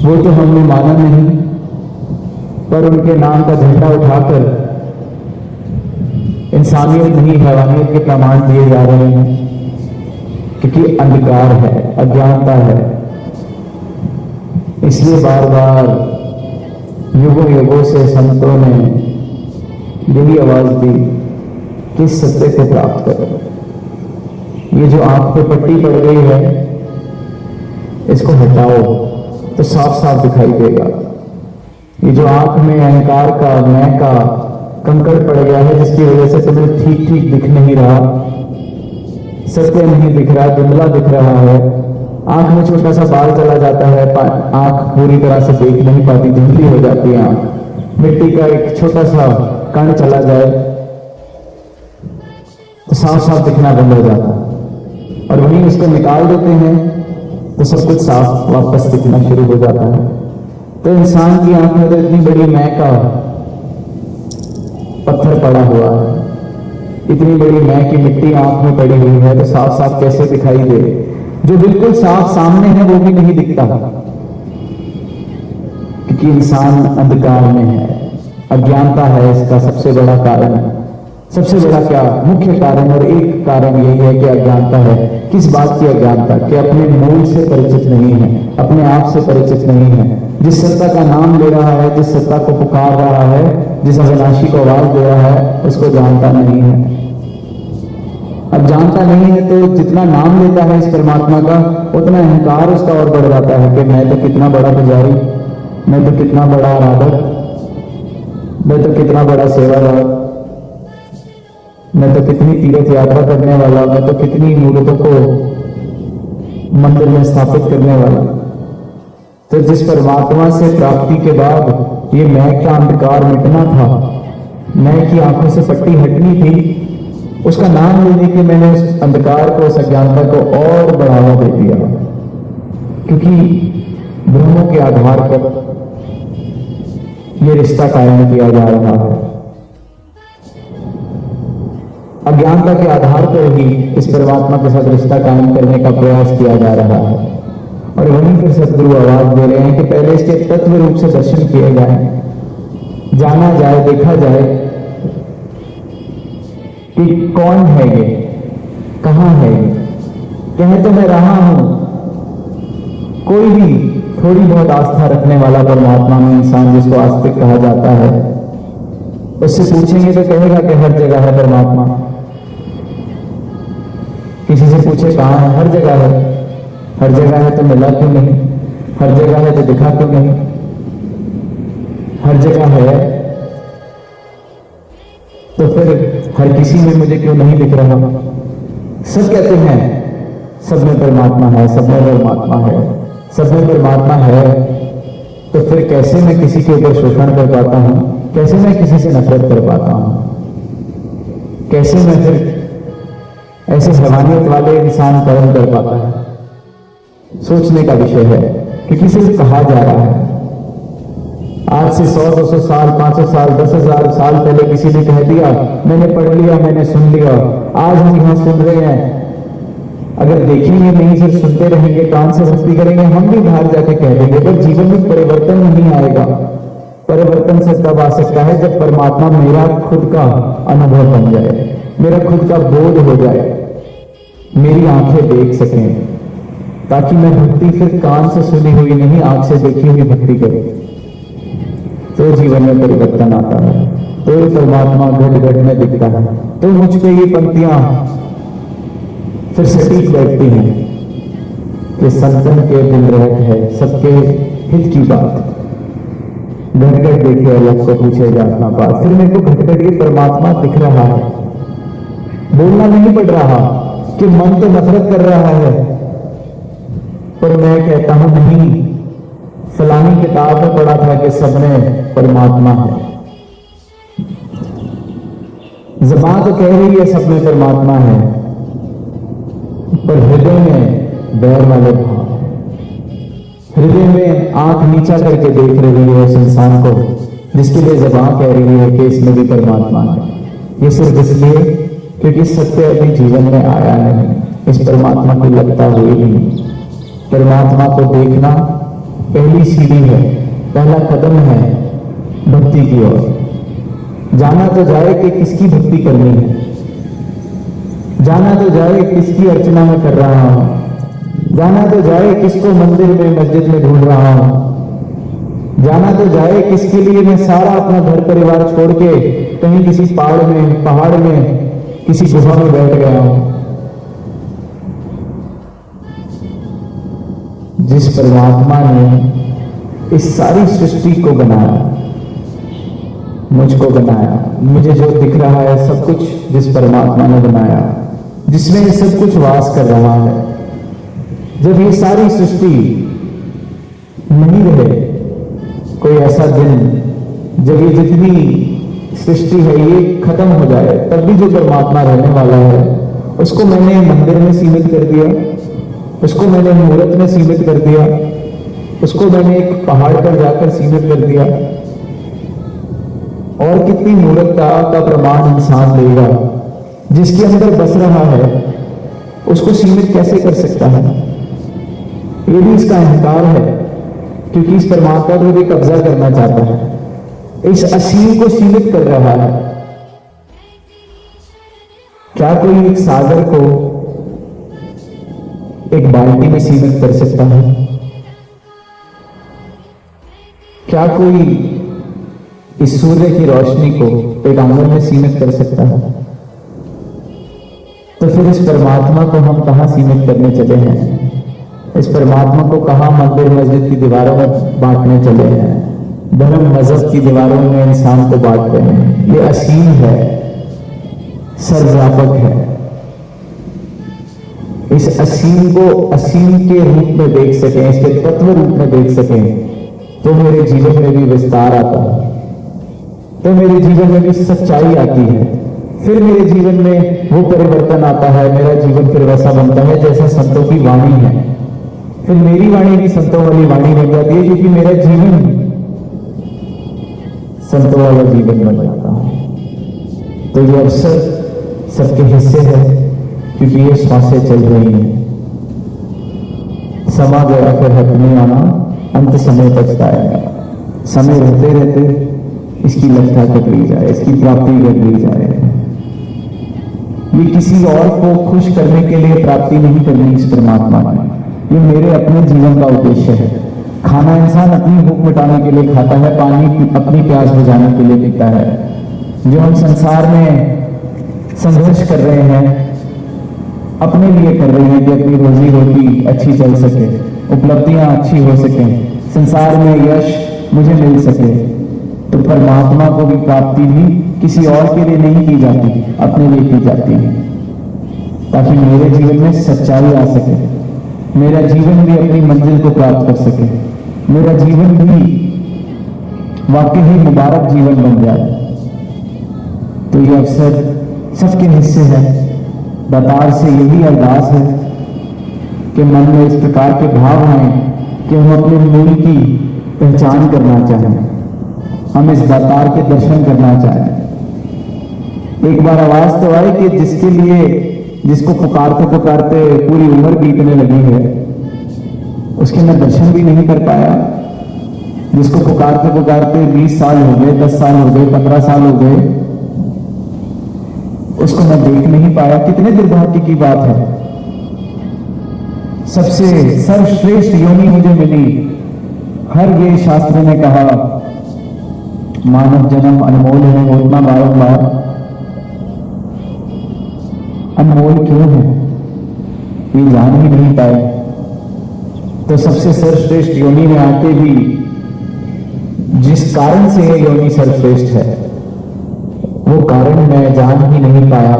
वो तो हमने माना नहीं, पर उनके नाम का झंडा उठाकर इंसानियत नहीं, हैवानियत के प्रमाण दिए जा रहे हैं, क्योंकि अंधकार है, अज्ञानता है। इसलिए बार बार युगों युगों से संतों ने यही आवाज दी कि सत्य को प्राप्त करो। ये जो आंख पे पट्टी पड़ गई है इसको हटाओ तो साफ साफ दिखाई देगा। ये जो आंख में अहंकार का, मैं का कंकड़ पड़ गया है, जिसकी वजह से तुम्हें ठीक ठीक दिख नहीं रहा, सत्य नहीं दिख रहा, धुंधला दिख रहा है। आंख में छोटा सा बाल चला जाता है, आंख पूरी तरह से देख नहीं पाती, धुंधली हो जाती है आंख। मिट्टी का एक छोटा सा कण चला जाए तो साफ साफ दिखना बंद हो जाता है, और वहीं उसको निकाल देते हैं तो सब कुछ साफ वापस दिखना शुरू हो जाता है। तो इंसान की आंख में तो इतनी बड़ी मैं का पत्थर पड़ा हुआ है, इतनी बड़ी मैं की मिट्टी आंख में पड़ी हुई है, तो साफ साफ कैसे दिखाई दे? जो बिल्कुल साफ सामने है वो भी नहीं दिखता, क्योंकि इंसान अंधकार में है, अज्ञानता है इसका सबसे बड़ा कारण। सबसे बड़ा क्या मुख्य कारण, और एक कारण यही है कि अज्ञानता है। किस बात की अज्ञानता? कि अपने मूल से परिचित नहीं है, अपने आप से परिचित नहीं है। जिस सत्ता का नाम ले रहा है, जिस सत्ता को पुकार रहा है, जिस अविनाशी को आवाज दे रहा है, उसको जानता नहीं है। अब जानता नहीं है तो जितना नाम लेता है इस परमात्मा का, उतना अहंकार उसका और बढ़ जाता है कि मैं तो कितना बड़ा पुजारी, मैं तो कितना बड़ा आराधक, मैं तो कितना बड़ा सेवादार, मैं तो कितनी तीर्थ यात्रा करने वाला, मैं तो कितनी मूर्तों को मंदिर में स्थापित करने वाला। तो जिस परमात्मा से प्राप्ति के बाद ये मैं का अंधकार मिटना था, मैं की आंखों से पट्टी हटनी थी, उसका नाम लेने के मैंने उस अंधकार को, उस अज्ञानता को और बढ़ावा दे दिया, क्योंकि ब्रह्मों के आधार पर यह रिश्ता कायम किया जा रहा है। अज्ञानता के आधार पर ही इस परमात्मा के साथ रिश्ता कायम करने का प्रयास किया जा रहा है। और वहीं फिर सदगुरु आवाज दे रहे हैं कि पहले इसके तत्व रूप से दर्शन किए जाए, जाना जाए, देखा जाए कि कौन है ये, कहां है ये। कह तो मैं रहा हूं, कोई भी थोड़ी बहुत आस्था रखने वाला परमात्मा में इंसान, जिसको आस्तिक कहा जाता है, उससे पूछेंगे तो कहेगा कि हर जगह है परमात्मा। किसी से पूछे कहां है, हर जगह है। हर जगह है तो मिला क्यों नहीं? हर जगह है तो दिखा क्यों नहीं? हर जगह है तो फिर हर किसी में मुझे क्यों नहीं दिख रहा? सब कहते हैं सब में परमात्मा है, सब में परमात्मा है, सब में परमात्मा है, तो फिर कैसे मैं किसी के ऊपर शोषण कर पाता हूं? कैसे मैं किसी से नफरत कर पाता हूं? कैसे मैं फिर ऐसे हैवानियत वाले इंसान कर्म कर पाता है? सोचने का विषय है, क्योंकि सिर्फ कहा जा रहा है। आज से 100-200 साल, 500 साल, 10,000 साल पहले किसी ने कह दिया, मैंने पढ़ लिया, मैंने सुन लिया। आज हम यहां सुन रहे हैं, अगर देखेंगे नहीं, सिर्फ सुनते रहेंगे, कान से भक्ति करेंगे, हम भी बाहर जाके कह देंगे, पर जीवन में परिवर्तन नहीं आएगा। परिवर्तन से तब आ सकता है जब परमात्मा मेरा खुद का अनुभव बन जाए, मेरा खुद का बोध हो जाए, मेरी आंखें देख सकें, ताकि मैं भक्ति फिर कान से सुनी हुई नहीं, आंख से देखी हुई भक्ति करूं। तो जीवन में परिवर्तन आता है, तो परमात्मा घट घट में दिखता है। तो मुझ पे ये पंक्तियां फिर सटीक बैठती हैं कि संतन के दिन रहत है, सबके हित की बात, घट घट देखे अलग को पूछे जातना बात। फिर मेरे को घट घट ये परमात्मा दिख रहा है, बोलना नहीं पड़ रहा कि मन तो नफरत कर रहा है, पर मैं कहता हूं नहीं, फलानी किताब में पढ़ा था कि सब में परमात्मा है। ज़बान तो कह रही है सब में परमात्मा है, पर हृदय में बैर वाले भाव, हृदय में आंख नीचा करके देख रही है उस इंसान को जिसके लिए ज़बान कह रही है कि इसमें भी परमात्मा है। ये सिर्फ इसलिए क्योंकि सत्य अभी जीवन में आया नहीं, इस परमात्मा की लगता हुई नहीं। परमात्मा को देखना पहली सीढ़ी है, पहला कदम है भक्ति की ओर। जाना तो जाए कि किसकी भक्ति करनी है, जाना तो जाए किसकी अर्चना में कर रहा हूं, जाना तो जाए किसको मंदिर में मस्जिद में ढूंढ रहा हूं, जाना तो जाए किसके लिए मैं सारा अपना घर परिवार छोड़ के कहीं किसी पहाड़ में किसी गुफा में बैठ गया हूं। जिस परमात्मा ने इस सारी सृष्टि को बनाया, मुझको बनाया, मुझे जो दिख रहा है सब कुछ जिस परमात्मा ने बनाया, जिसमें सब कुछ वास कर रहा है, जब ये सारी सृष्टि नहीं रहे, कोई ऐसा दिन जब ये जितनी सृष्टि है ये खत्म हो जाए, तब भी जो परमात्मा रहने वाला है उसको मैंने मंदिर में सीमित कर दिया, उसको मैंने मुहूर्त में सीमित कर दिया, उसको मैंने एक पहाड़ पर जाकर सीमित कर दिया। और कितनी मूर्खता का प्रमाण इंसान देगा, जिसके अंदर बस रहा है उसको सीमित कैसे कर सकता है? ये भी इसका अहंकार है, क्योंकि इस परमात्मा को भी कब्जा करना चाहता है, इस असीम को सीमित कर रहा है। क्या कोई एक सागर को एक बाल्टी में सीमित कर सकता है? क्या कोई इस सूर्य की रोशनी को एक आंगन में सीमित कर सकता है? तो फिर इस परमात्मा को हम कहां सीमित करने चले हैं? इस परमात्मा को कहां मंदिर मस्जिद की दीवारों में बांटने चले हैं, धर्म मजहब की दीवारों में इंसान को बांट रहे हैं? ये असीम है, सर्वव्यापक है। इस असीम को असीम के रूप में देख सकें, इसके तत्व रूप में देख सकें, तो मेरे जीवन में भी विस्तार आता है, तो मेरे जीवन में भी सच्चाई आती है, फिर मेरे जीवन में वो परिवर्तन आता है, मेरा जीवन फिर वैसा बनता है जैसा संतों की वाणी है। फिर मेरी वाणी भी संतों वाली वाणी बन जाती है, क्योंकि मेरा जीवन संतों वाला जीवन बन जाता है। तो ये अवसर सबके हिस्से है, क्योंकि ये श्वासें चल रही हैं। समा गया फिर हाथ में आना, अंत समय पछताएगा। समय रहते रहते इसकी लगता कट ली जाए, इसकी प्राप्ति कर ली जाए। ये किसी और को खुश करने के लिए प्राप्ति नहीं करनी इस परमात्मा ने, ये मेरे अपने जीवन का उद्देश्य है। खाना इंसान अपनी भूख मिटाने के लिए खाता है, पानी अपनी प्यास बुझाने के लिए पीता है। जो हम संसार में संघर्ष कर रहे हैं, अपने लिए कर रहे हैं कि अपनी रोजी रोटी अच्छी चल सके, उपलब्धियां अच्छी हो सके, संसार में यश मुझे मिल सके, तो परमात्मा को भी प्राप्ति भी किसी और के लिए नहीं की जाती, अपने लिए की जाती है, ताकि मेरे जीवन में सच्चाई आ सके, मेरा जीवन भी अपनी मंजिल को प्राप्त कर सके, मेरा जीवन भी वाकई ही मुबारक जीवन बन जाए। तो ये अवसर सबके हिस्से है, दातार से यही अरदास है कि मन में इस प्रकार के भाव आए कि हम अपने मूल की पहचान करना चाहें, हम इस दातार के दर्शन करना चाहें। एक बार आवाज तो आई कि जिसके लिए, जिसको पुकारते पुकारते पूरी उम्र बीतने लगी है, उसके मैं दर्शन भी नहीं कर पाया। जिसको पुकारते पुकारते 20 साल हो गए, 10 साल हो गए, 15 साल हो गए, उसको मैं देख नहीं पाया। कितने दुर्भाग्य की बात है। सबसे सर्वश्रेष्ठ योनि मुझे मिली। हर ये शास्त्र ने कहा मानव जन्म अनमोल है, बोलना बारंबार। अनमोल क्यों है ये जान ही नहीं पाए। तो सबसे सर्वश्रेष्ठ योनि में आके भी जिस कारण से ये योनि सर्वश्रेष्ठ है, वो कारण मैं जान ही नहीं पाया,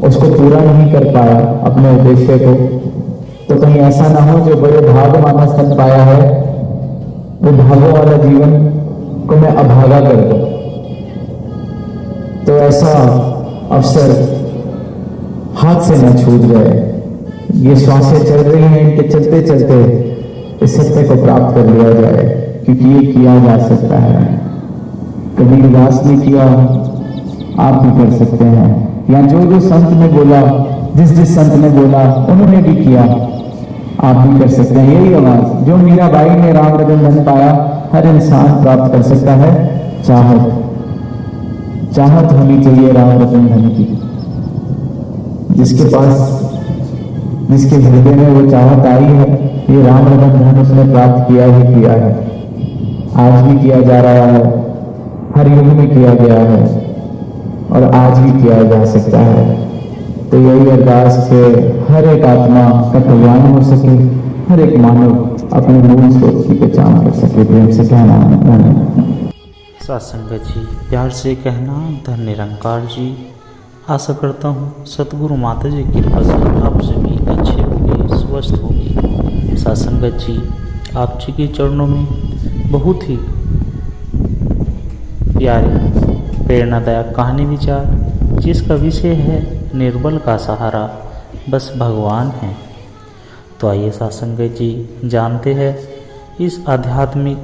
उसको पूरा नहीं कर पाया अपने उद्देश्य को। तो कहीं ऐसा ना हो जो बड़े भाग माना स्तन पाया है, वो भागों वाला जीवन को मैं अभागा कर दूं। तो ऐसा अवसर हाथ से न छूट जाए। ये श्वासें चल रही हैं, इनके चलते चलते इस सत्य को प्राप्त कर लिया जाए, क्योंकि ये किया जा सकता है। कबीरदास ने किया, आप भी कर सकते हैं। या जो संत ने बोला, जिस संत ने बोला, उन्होंने भी किया, आप भी कर सकते हैं। यही आवाज जो मीराबाई ने राम रतन धन पाया, हर इंसान प्राप्त कर सकता है। चाहत होनी चाहिए राम रतन धन की। जिसके पास, जिसके हृदय में वो चाहत आई है, ये राम रतन धन उसने प्राप्त किया ही किया है। आज भी किया जा रहा है, हर युग में किया गया है और आज भी किया जा सकता है। तो यही अरदास के हर एक आत्मा का कल्याण हो सके, हर एक मानव अपने मूल स्रोत की पहचान कर सके। प्रेम से कहना धन्यवाद। सत्संगत जी, प्यार से कहना धन निरंकार जी। आशा करता हूँ सतगुरु माता जी की कृपा से आप सभी अच्छे होंगे, स्वस्थ होंगे। सत्संगत जी, आप जी के चरणों में बहुत ही प्यारे प्रेरणादायक कहानी विचार, जिसका विषय है निर्बल का सहारा बस भगवान है। तो आइए सत्संगत जी जानते हैं इस आध्यात्मिक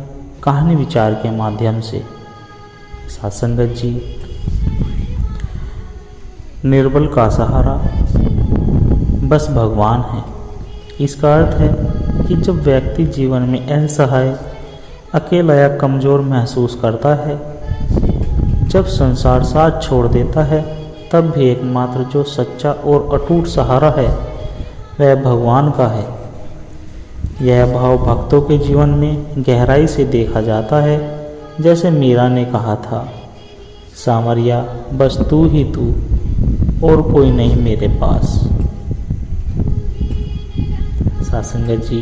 कहानी विचार के माध्यम से। सत्संगत जी, निर्बल का सहारा बस भगवान है। इसका अर्थ है कि जब व्यक्ति जीवन में असहाय, अकेला या कमज़ोर महसूस करता है, जब संसार साथ छोड़ देता है, तब भी एकमात्र जो सच्चा और अटूट सहारा है वह भगवान का है। यह भाव भक्तों के जीवन में गहराई से देखा जाता है। जैसे मीरा ने कहा था, सामरिया बस तू ही तू और कोई नहीं मेरे पास। सत्संगत जी,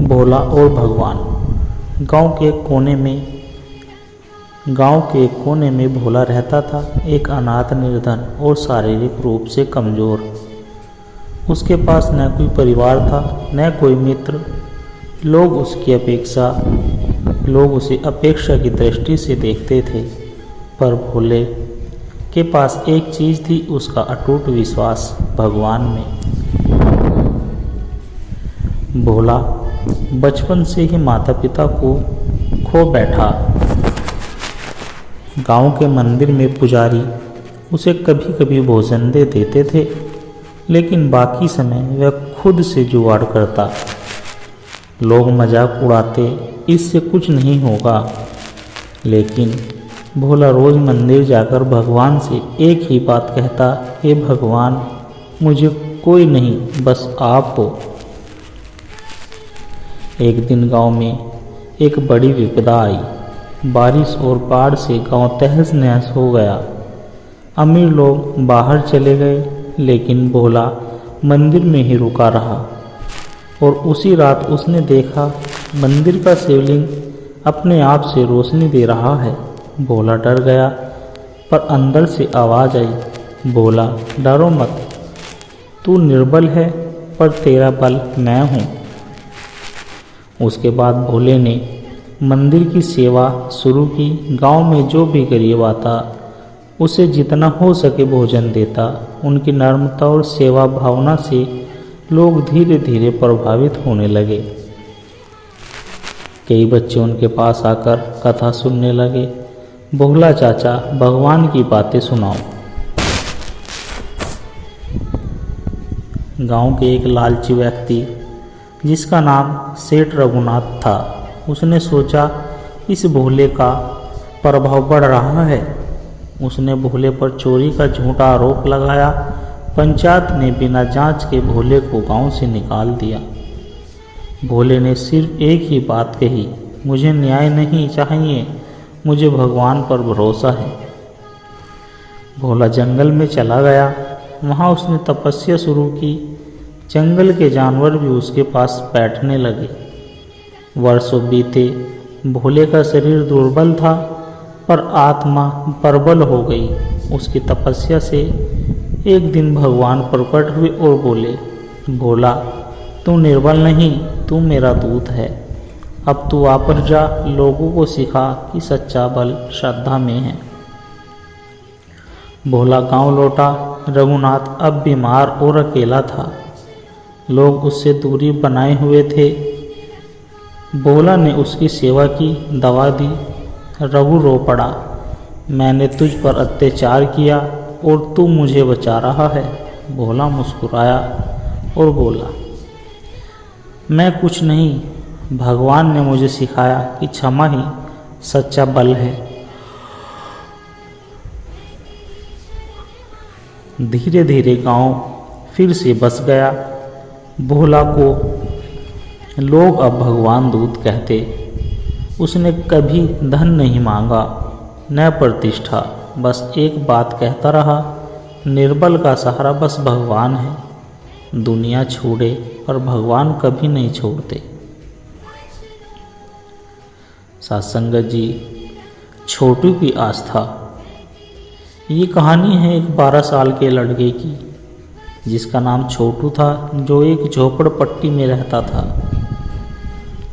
भोला और भगवान। गांव के एक कोने में भोला रहता था, एक अनाथ, निर्धन और शारीरिक रूप से कमजोर। उसके पास न कोई परिवार था, न कोई मित्र। लोग उसे अपेक्षा की दृष्टि से देखते थे। पर भोले के पास एक चीज थी, उसका अटूट विश्वास भगवान में। भोला बचपन से ही माता पिता को खो बैठा। गांव के मंदिर में पुजारी उसे कभी कभी भोजन दे देते थे, लेकिन बाकी समय वह खुद से जुगाड़ करता। लोग मजाक उड़ाते, इससे कुछ नहीं होगा, लेकिन भोला रोज मंदिर जाकर भगवान से एक ही बात कहता, हे भगवान, मुझे कोई नहीं, बस आप हो। एक दिन गांव में एक बड़ी विपदा आई। बारिश और बाढ़ से गांव तहस नहस हो गया। अमीर लोग बाहर चले गए, लेकिन भोला मंदिर में ही रुका रहा। और उसी रात उसने देखा मंदिर का शिवलिंग अपने आप से रोशनी दे रहा है। भोला डर गया, पर अंदर से आवाज़ आई, भोला डरो मत, तू निर्बल है पर तेरा बल मैं हूँ। उसके बाद भोले ने मंदिर की सेवा शुरू की। गांव में जो भी गरीब आता उसे जितना हो सके भोजन देता। उनकी नम्रता और सेवा भावना से लोग धीरे धीरे प्रभावित होने लगे। कई बच्चे उनके पास आकर कथा सुनने लगे। बोला चाचा, भगवान की बातें सुनाओ। गांव के एक लालची व्यक्ति जिसका नाम सेठ रघुनाथ था, उसने सोचा इस भोले का प्रभाव बढ़ रहा है। उसने भोले पर चोरी का झूठा आरोप लगाया। पंचायत ने बिना जांच के भोले को गांव से निकाल दिया। भोले ने सिर्फ एक ही बात कही, मुझे न्याय नहीं चाहिए, मुझे भगवान पर भरोसा है। भोला जंगल में चला गया। वहाँ उसने तपस्या शुरू की। जंगल के जानवर भी उसके पास बैठने लगे। वर्षों बीते। भोले का शरीर दुर्बल था पर आत्मा प्रबल हो गई। उसकी तपस्या से एक दिन भगवान प्रकट हुए और बोले, भोला, तू निर्बल नहीं, तू मेरा दूत है। अब तू वापस जा, लोगों को सिखा कि सच्चा बल श्रद्धा में है। भोला गांव लौटा। रघुनाथ अब बीमार और अकेला था। लोग उससे दूरी बनाए हुए थे। भोला ने उसकी सेवा की, दवा दी। रघु रो पड़ा, मैंने तुझ पर अत्याचार किया और तू मुझे बचा रहा है। भोला मुस्कुराया और बोला, मैं कुछ नहीं, भगवान ने मुझे सिखाया कि क्षमा ही सच्चा बल है। धीरे धीरे गांव फिर से बस गया। भोला को लोग अब भगवान दूत कहते। उसने कभी धन नहीं मांगा, न प्रतिष्ठा, बस एक बात कहता रहा, निर्बल का सहारा बस भगवान है। दुनिया छोड़े पर भगवान कभी नहीं छोड़ते। सत्संगत जी, छोटू की आस्था। ये कहानी है एक 12 साल के लड़के की जिसका नाम छोटू था, जो एक झोपड़पट्टी में रहता था।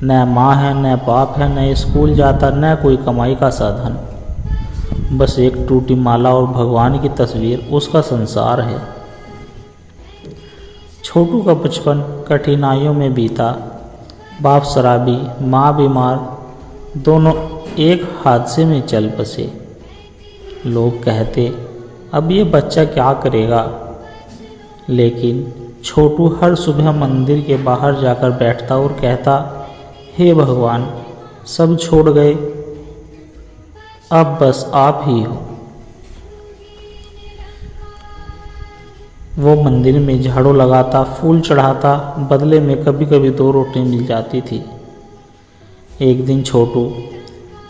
न माँ है, न बाप है, न स्कूल जाता, न कोई कमाई का साधन। बस एक टूटी माला और भगवान की तस्वीर उसका संसार है। छोटू का बचपन कठिनाइयों में बीता। बाप शराबी, माँ बीमार, दोनों एक हादसे में चल बसे। लोग कहते, अब ये बच्चा क्या करेगा? लेकिन छोटू हर सुबह मंदिर के बाहर जाकर बैठता और कहता, हे भगवान, सब छोड़ गए, अब बस आप ही हो। वो मंदिर में झाड़ू लगाता, फूल चढ़ाता, बदले में कभी कभी 2 रोटी मिल जाती थी। एक दिन छोटू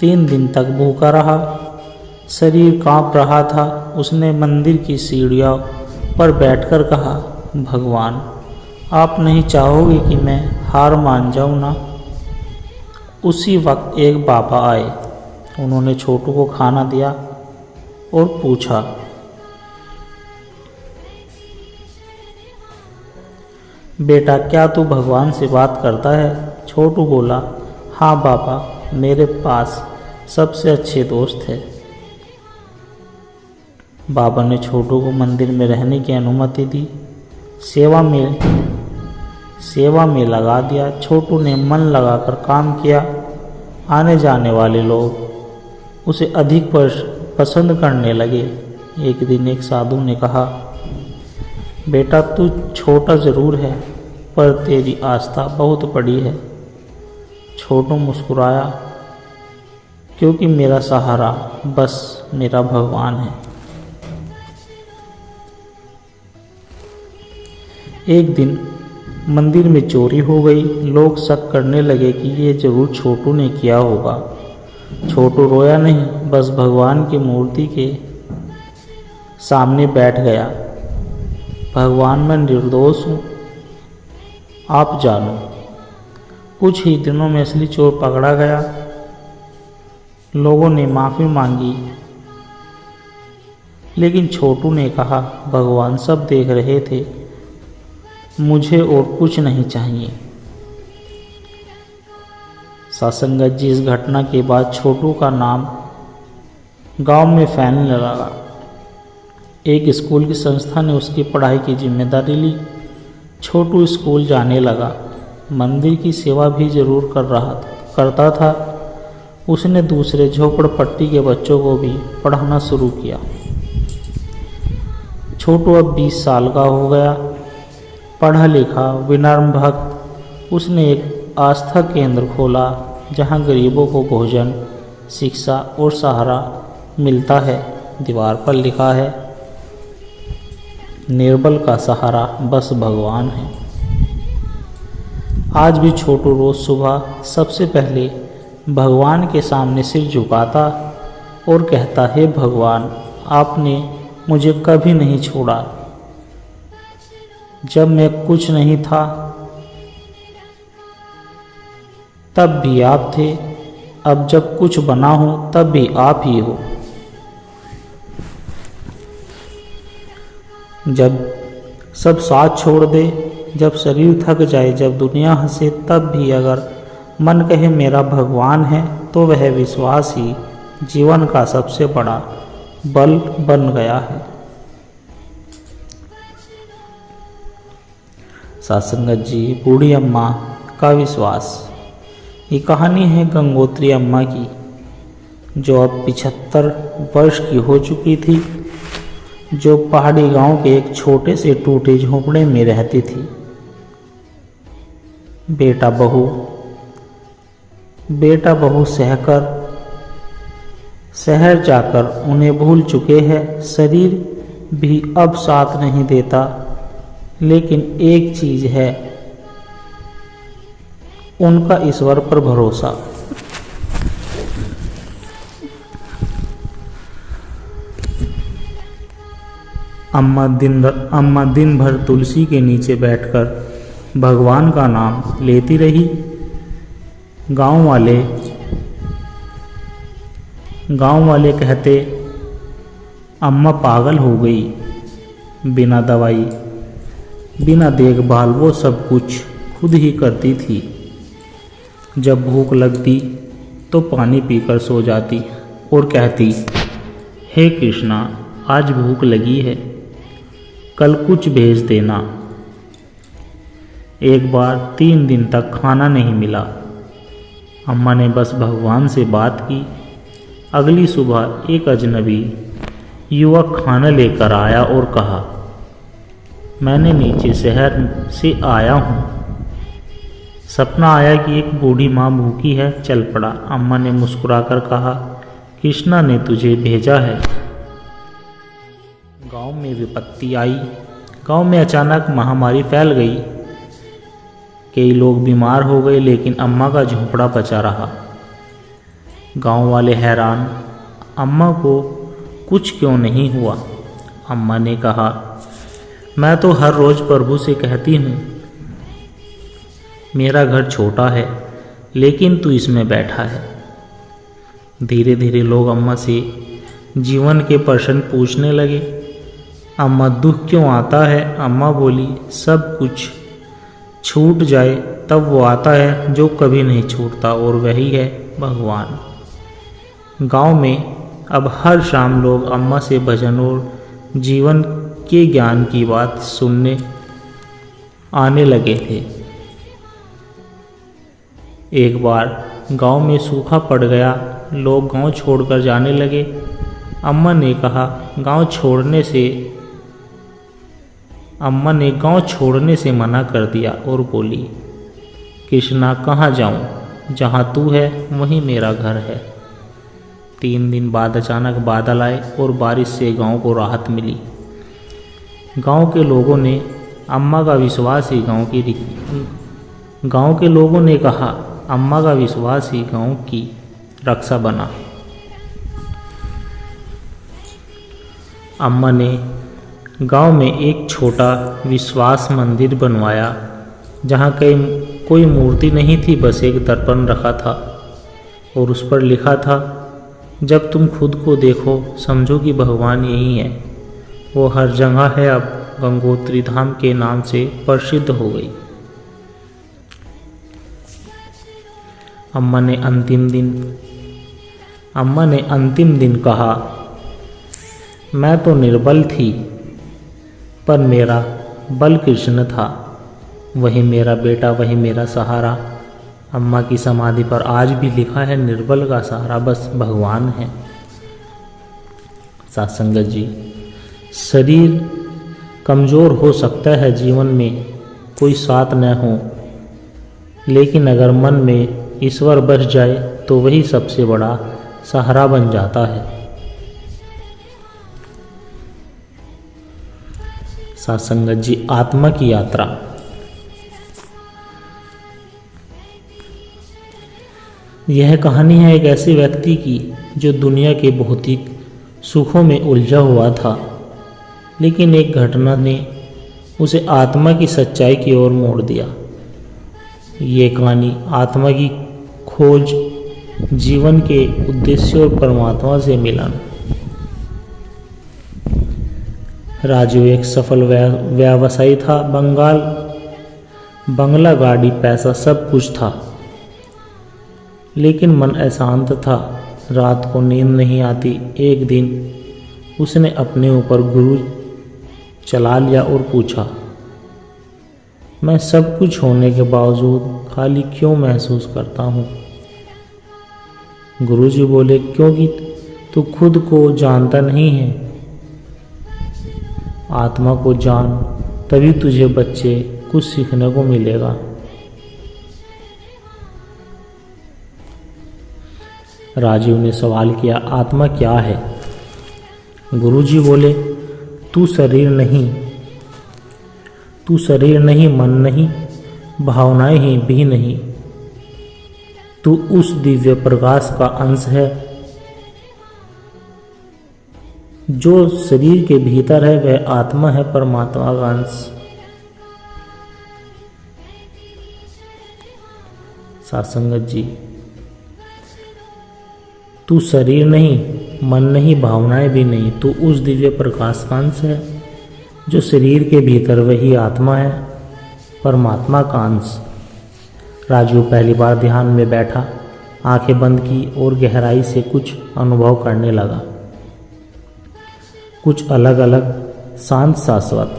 3 दिन तक भूखा रहा। शरीर कांप रहा था। उसने मंदिर की सीढ़ियों पर बैठकर कहा, भगवान, आप नहीं चाहोगे कि मैं हार मान जाऊं ना? उसी वक्त एक बाबा आए। उन्होंने छोटू को खाना दिया और पूछा, बेटा, क्या तू भगवान से बात करता है? छोटू बोला, हाँ बाबा, मेरे पास सबसे अच्छे दोस्त है। बाबा ने छोटू को मंदिर में रहने की अनुमति दी। सेवा में लगा दिया। छोटू ने मन लगाकर काम किया। आने जाने वाले लोग उसे अधिक पसंद करने लगे। एक दिन एक साधु ने कहा, बेटा, तू छोटा ज़रूर है पर तेरी आस्था बहुत बड़ी है। छोटू मुस्कुराया, क्योंकि मेरा सहारा बस मेरा भगवान है। एक दिन मंदिर में चोरी हो गई। लोग शक करने लगे कि ये जरूर छोटू ने किया होगा। छोटू रोया नहीं, बस भगवान की मूर्ति के सामने बैठ गया। भगवान, मैं निर्दोष हूँ, आप जानो। कुछ ही दिनों में असली चोर पकड़ा गया। लोगों ने माफ़ी मांगी, लेकिन छोटू ने कहा, भगवान सब देख रहे थे, मुझे और कुछ नहीं चाहिए। सत्संगत जी, इस घटना के बाद छोटू का नाम गांव में फैलने लगा। एक स्कूल की संस्था ने उसकी पढ़ाई की जिम्मेदारी ली। छोटू स्कूल जाने लगा। मंदिर की सेवा भी जरूर करता था। उसने दूसरे झोपड़पट्टी के बच्चों को भी पढ़ाना शुरू किया। छोटू अब 20 साल का हो गया, पढ़ा लिखा, विनम्र भक्त। उसने एक आस्था केंद्र खोला जहां गरीबों को भोजन, शिक्षा और सहारा मिलता है। दीवार पर लिखा है, निर्बल का सहारा बस भगवान है। आज भी छोटू रोज सुबह सबसे पहले भगवान के सामने सिर झुकाता और कहता, हे भगवान, आपने मुझे कभी नहीं छोड़ा। जब मैं कुछ नहीं था तब भी आप थे, अब जब कुछ बना हूं तब भी आप ही हो। जब सब साथ छोड़ दे, जब शरीर थक जाए, जब दुनिया हंसे, तब भी अगर मन कहे मेरा भगवान है, तो वह विश्वास ही जीवन का सबसे बड़ा बल बन गया है। सत्संगत जी, बूढ़ी अम्मा का विश्वास। ये कहानी है गंगोत्री अम्मा की, जो अब 75 वर्ष की हो चुकी थी, जो पहाड़ी गांव के एक छोटे से टूटे झोंपड़े में रहती थी। बेटा बहू शहर जाकर उन्हें भूल चुके हैं। शरीर भी अब साथ नहीं देता, लेकिन एक चीज है, उनका ईश्वर पर भरोसा। अम्मा दिन भर तुलसी के नीचे बैठकर भगवान का नाम लेती रही। गांव वाले कहते, अम्मा पागल हो गई। बिना दवाई, बिना देखभाल वो सब कुछ खुद ही करती थी। जब भूख लगती तो पानी पीकर सो जाती और कहती, हे कृष्णा, आज भूख लगी है, कल कुछ भेज देना। एक बार 3 दिन तक खाना नहीं मिला। अम्मा ने बस भगवान से बात की। अगली सुबह एक अजनबी युवक खाना लेकर आया और कहा, मैंने नीचे शहर से आया हूँ, सपना आया कि एक बूढ़ी माँ भूखी है, चल पड़ा। अम्मा ने मुस्कुराकर कहा, कृष्णा ने तुझे भेजा है। गांव में विपत्ति आई। गांव में अचानक महामारी फैल गई। कई लोग बीमार हो गए, लेकिन अम्मा का झोंपड़ा बचा रहा। गांव वाले हैरान, अम्मा को कुछ क्यों नहीं हुआ? अम्मा ने कहा, मैं तो हर रोज प्रभु से कहती हूँ, मेरा घर छोटा है, लेकिन तू इसमें बैठा है। धीरे धीरे लोग अम्मा से जीवन के प्रश्न पूछने लगे। अम्मा, दुख क्यों आता है? अम्मा बोली, सब कुछ छूट जाए तब वो आता है जो कभी नहीं छूटता, और वही है भगवान। गांव में अब हर शाम लोग अम्मा से भजन और जीवन के ज्ञान की बात सुनने आने लगे थे। एक बार गांव में सूखा पड़ गया, लोग गांव छोड़कर जाने लगे। अम्मा ने गांव छोड़ने से मना कर दिया और बोली, कृष्णा, कहाँ जाऊं? जहाँ तू है वहीं मेरा घर है। 3 दिन बाद अचानक बादल आए और बारिश से गांव को राहत मिली। गांव के लोगों ने अम्मा का विश्वास ही गांव के लोगों ने कहा, अम्मा का विश्वास ही गांव की रक्षा बना। अम्मा ने गांव में एक छोटा विश्वास मंदिर बनवाया, जहां कोई मूर्ति नहीं थी, बस एक दर्पण रखा था और उस पर लिखा था, जब तुम खुद को देखो समझो कि भगवान यही है। वो हर जगह है, अब गंगोत्री धाम के नाम से प्रसिद्ध हो गई। अम्मा ने अंतिम दिन कहा, मैं तो निर्बल थी, पर मेरा बल कृष्ण था। वही मेरा बेटा, वही मेरा सहारा। अम्मा की समाधि पर आज भी लिखा है, निर्बल का सहारा बस भगवान है। सत्संगत जी, शरीर कमज़ोर हो सकता है, जीवन में कोई साथ न हो, लेकिन अगर मन में ईश्वर बस जाए तो वही सबसे बड़ा सहारा बन जाता है। सत्संगत जी, आत्मा की यात्रा। यह कहानी है एक ऐसे व्यक्ति की जो दुनिया के भौतिक सुखों में उलझा हुआ था, लेकिन एक घटना ने उसे आत्मा की सच्चाई की ओर मोड़ दिया। ये कहानी आत्मा की खोज, जीवन के उद्देश्य और परमात्मा से मिलन। राजू एक सफल व्यवसायी था। बंगला, गाड़ी, पैसा सब कुछ था, लेकिन मन अशांत था। रात को नींद नहीं आती। एक दिन उसने अपने ऊपर गुरु चला लिया और पूछा, मैं सब कुछ होने के बावजूद खाली क्यों महसूस करता हूँ? गुरुजी बोले, क्योंकि तू खुद को जानता नहीं है। आत्मा को जान, तभी तुझे बच्चे कुछ सीखने को मिलेगा। राजीव ने सवाल किया, आत्मा क्या है? गुरुजी बोले, तू शरीर नहीं, मन नहीं, भावनाएं ही भी नहीं। तू उस दिव्य प्रकाश का अंश है जो शरीर के भीतर है। वह आत्मा है, परमात्मा का अंश। सत्संगत जी, तू शरीर नहीं, मन नहीं, भावनाएं भी नहीं। तू उस दिव्य प्रकाश का अंश है जो शरीर के भीतर, वही आत्मा है, परमात्मा का अंश। राजू पहली बार ध्यान में बैठा, आंखें बंद की और गहराई से कुछ अनुभव करने लगा। कुछ अलग अलग, शांत, शाश्वत।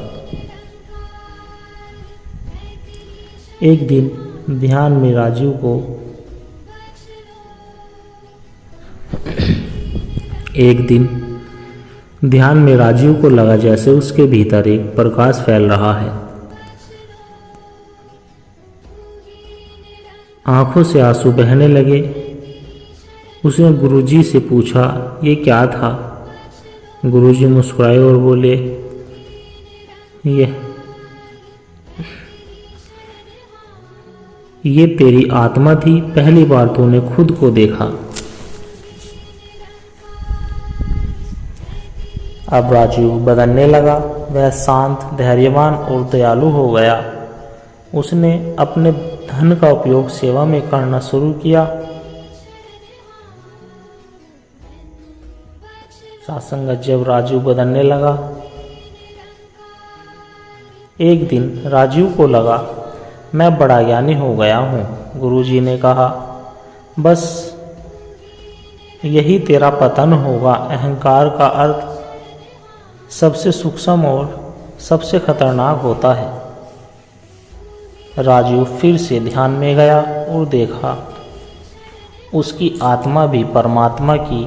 एक दिन ध्यान में राजीव को लगा जैसे उसके भीतर एक प्रकाश फैल रहा है। आंखों से आंसू बहने लगे। उसने गुरुजी से पूछा, ये क्या था? गुरुजी मुस्कुराए और बोले, ये तेरी आत्मा थी। पहली बार तूने खुद को देखा। अब राजीव बदलने लगा। वह शांत, धैर्यवान और दयालु हो गया। उसने अपने धन का उपयोग सेवा में करना शुरू किया। सत्संगत, जब राजीव बदलने लगा, एक दिन राजीव को लगा, मैं बड़ा ज्ञानी हो गया हूँ। गुरुजी ने कहा, बस यही तेरा पतन होगा। अहंकार का अर्थ सबसे सूक्ष्म और सबसे खतरनाक होता है। राजीव फिर से ध्यान में गया और देखा, उसकी आत्मा भी परमात्मा की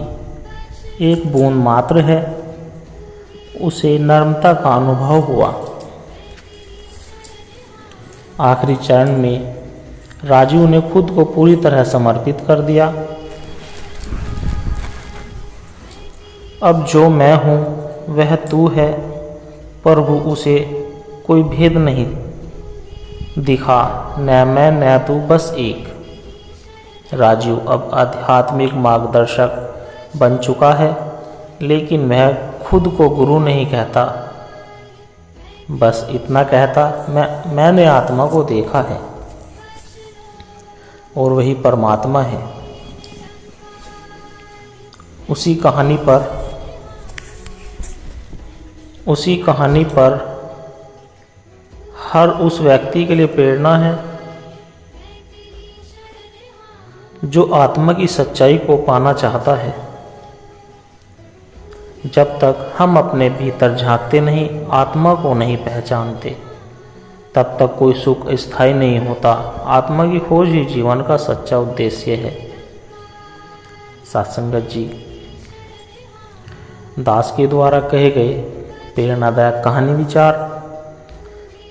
एक बूंद मात्र है। उसे नर्मता का अनुभव हुआ। आखिरी चरण में राजीव ने खुद को पूरी तरह समर्पित कर दिया। अब जो मैं हूँ वह तू है। प्रभु उसे कोई भेद नहीं दिखा, न मैं न तू, बस एक। राजीव अब आध्यात्मिक मार्गदर्शक बन चुका है, लेकिन वह खुद को गुरु नहीं कहता। बस इतना कहता, मैंने आत्मा को देखा है और वही परमात्मा है। उसी कहानी पर हर उस व्यक्ति के लिए प्रेरणा है जो आत्मा की सच्चाई को पाना चाहता है। जब तक हम अपने भीतर झांकते नहीं, आत्मा को नहीं पहचानते, तब तक कोई सुख स्थायी नहीं होता। आत्मा की खोज ही जीवन का सच्चा उद्देश्य है। सत्संगत जी, दास के द्वारा कहे गए प्रेरणादायक कहानी विचार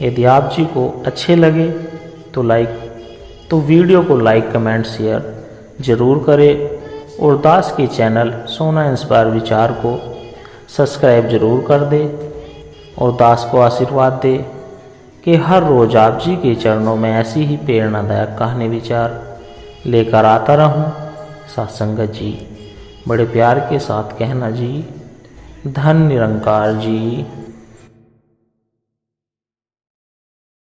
यदि आप जी को अच्छे लगे तो वीडियो को लाइक, कमेंट, शेयर जरूर करें और दास के चैनल सोना इंस्पायर विचार को सब्सक्राइब जरूर कर दे और दास को आशीर्वाद दे कि हर रोज़ आप जी के चरणों में ऐसी ही प्रेरणादायक कहानी विचार लेकर आता रहूं। सत्संगत जी, बड़े प्यार के साथ कहना जी, धन निरंकार जी।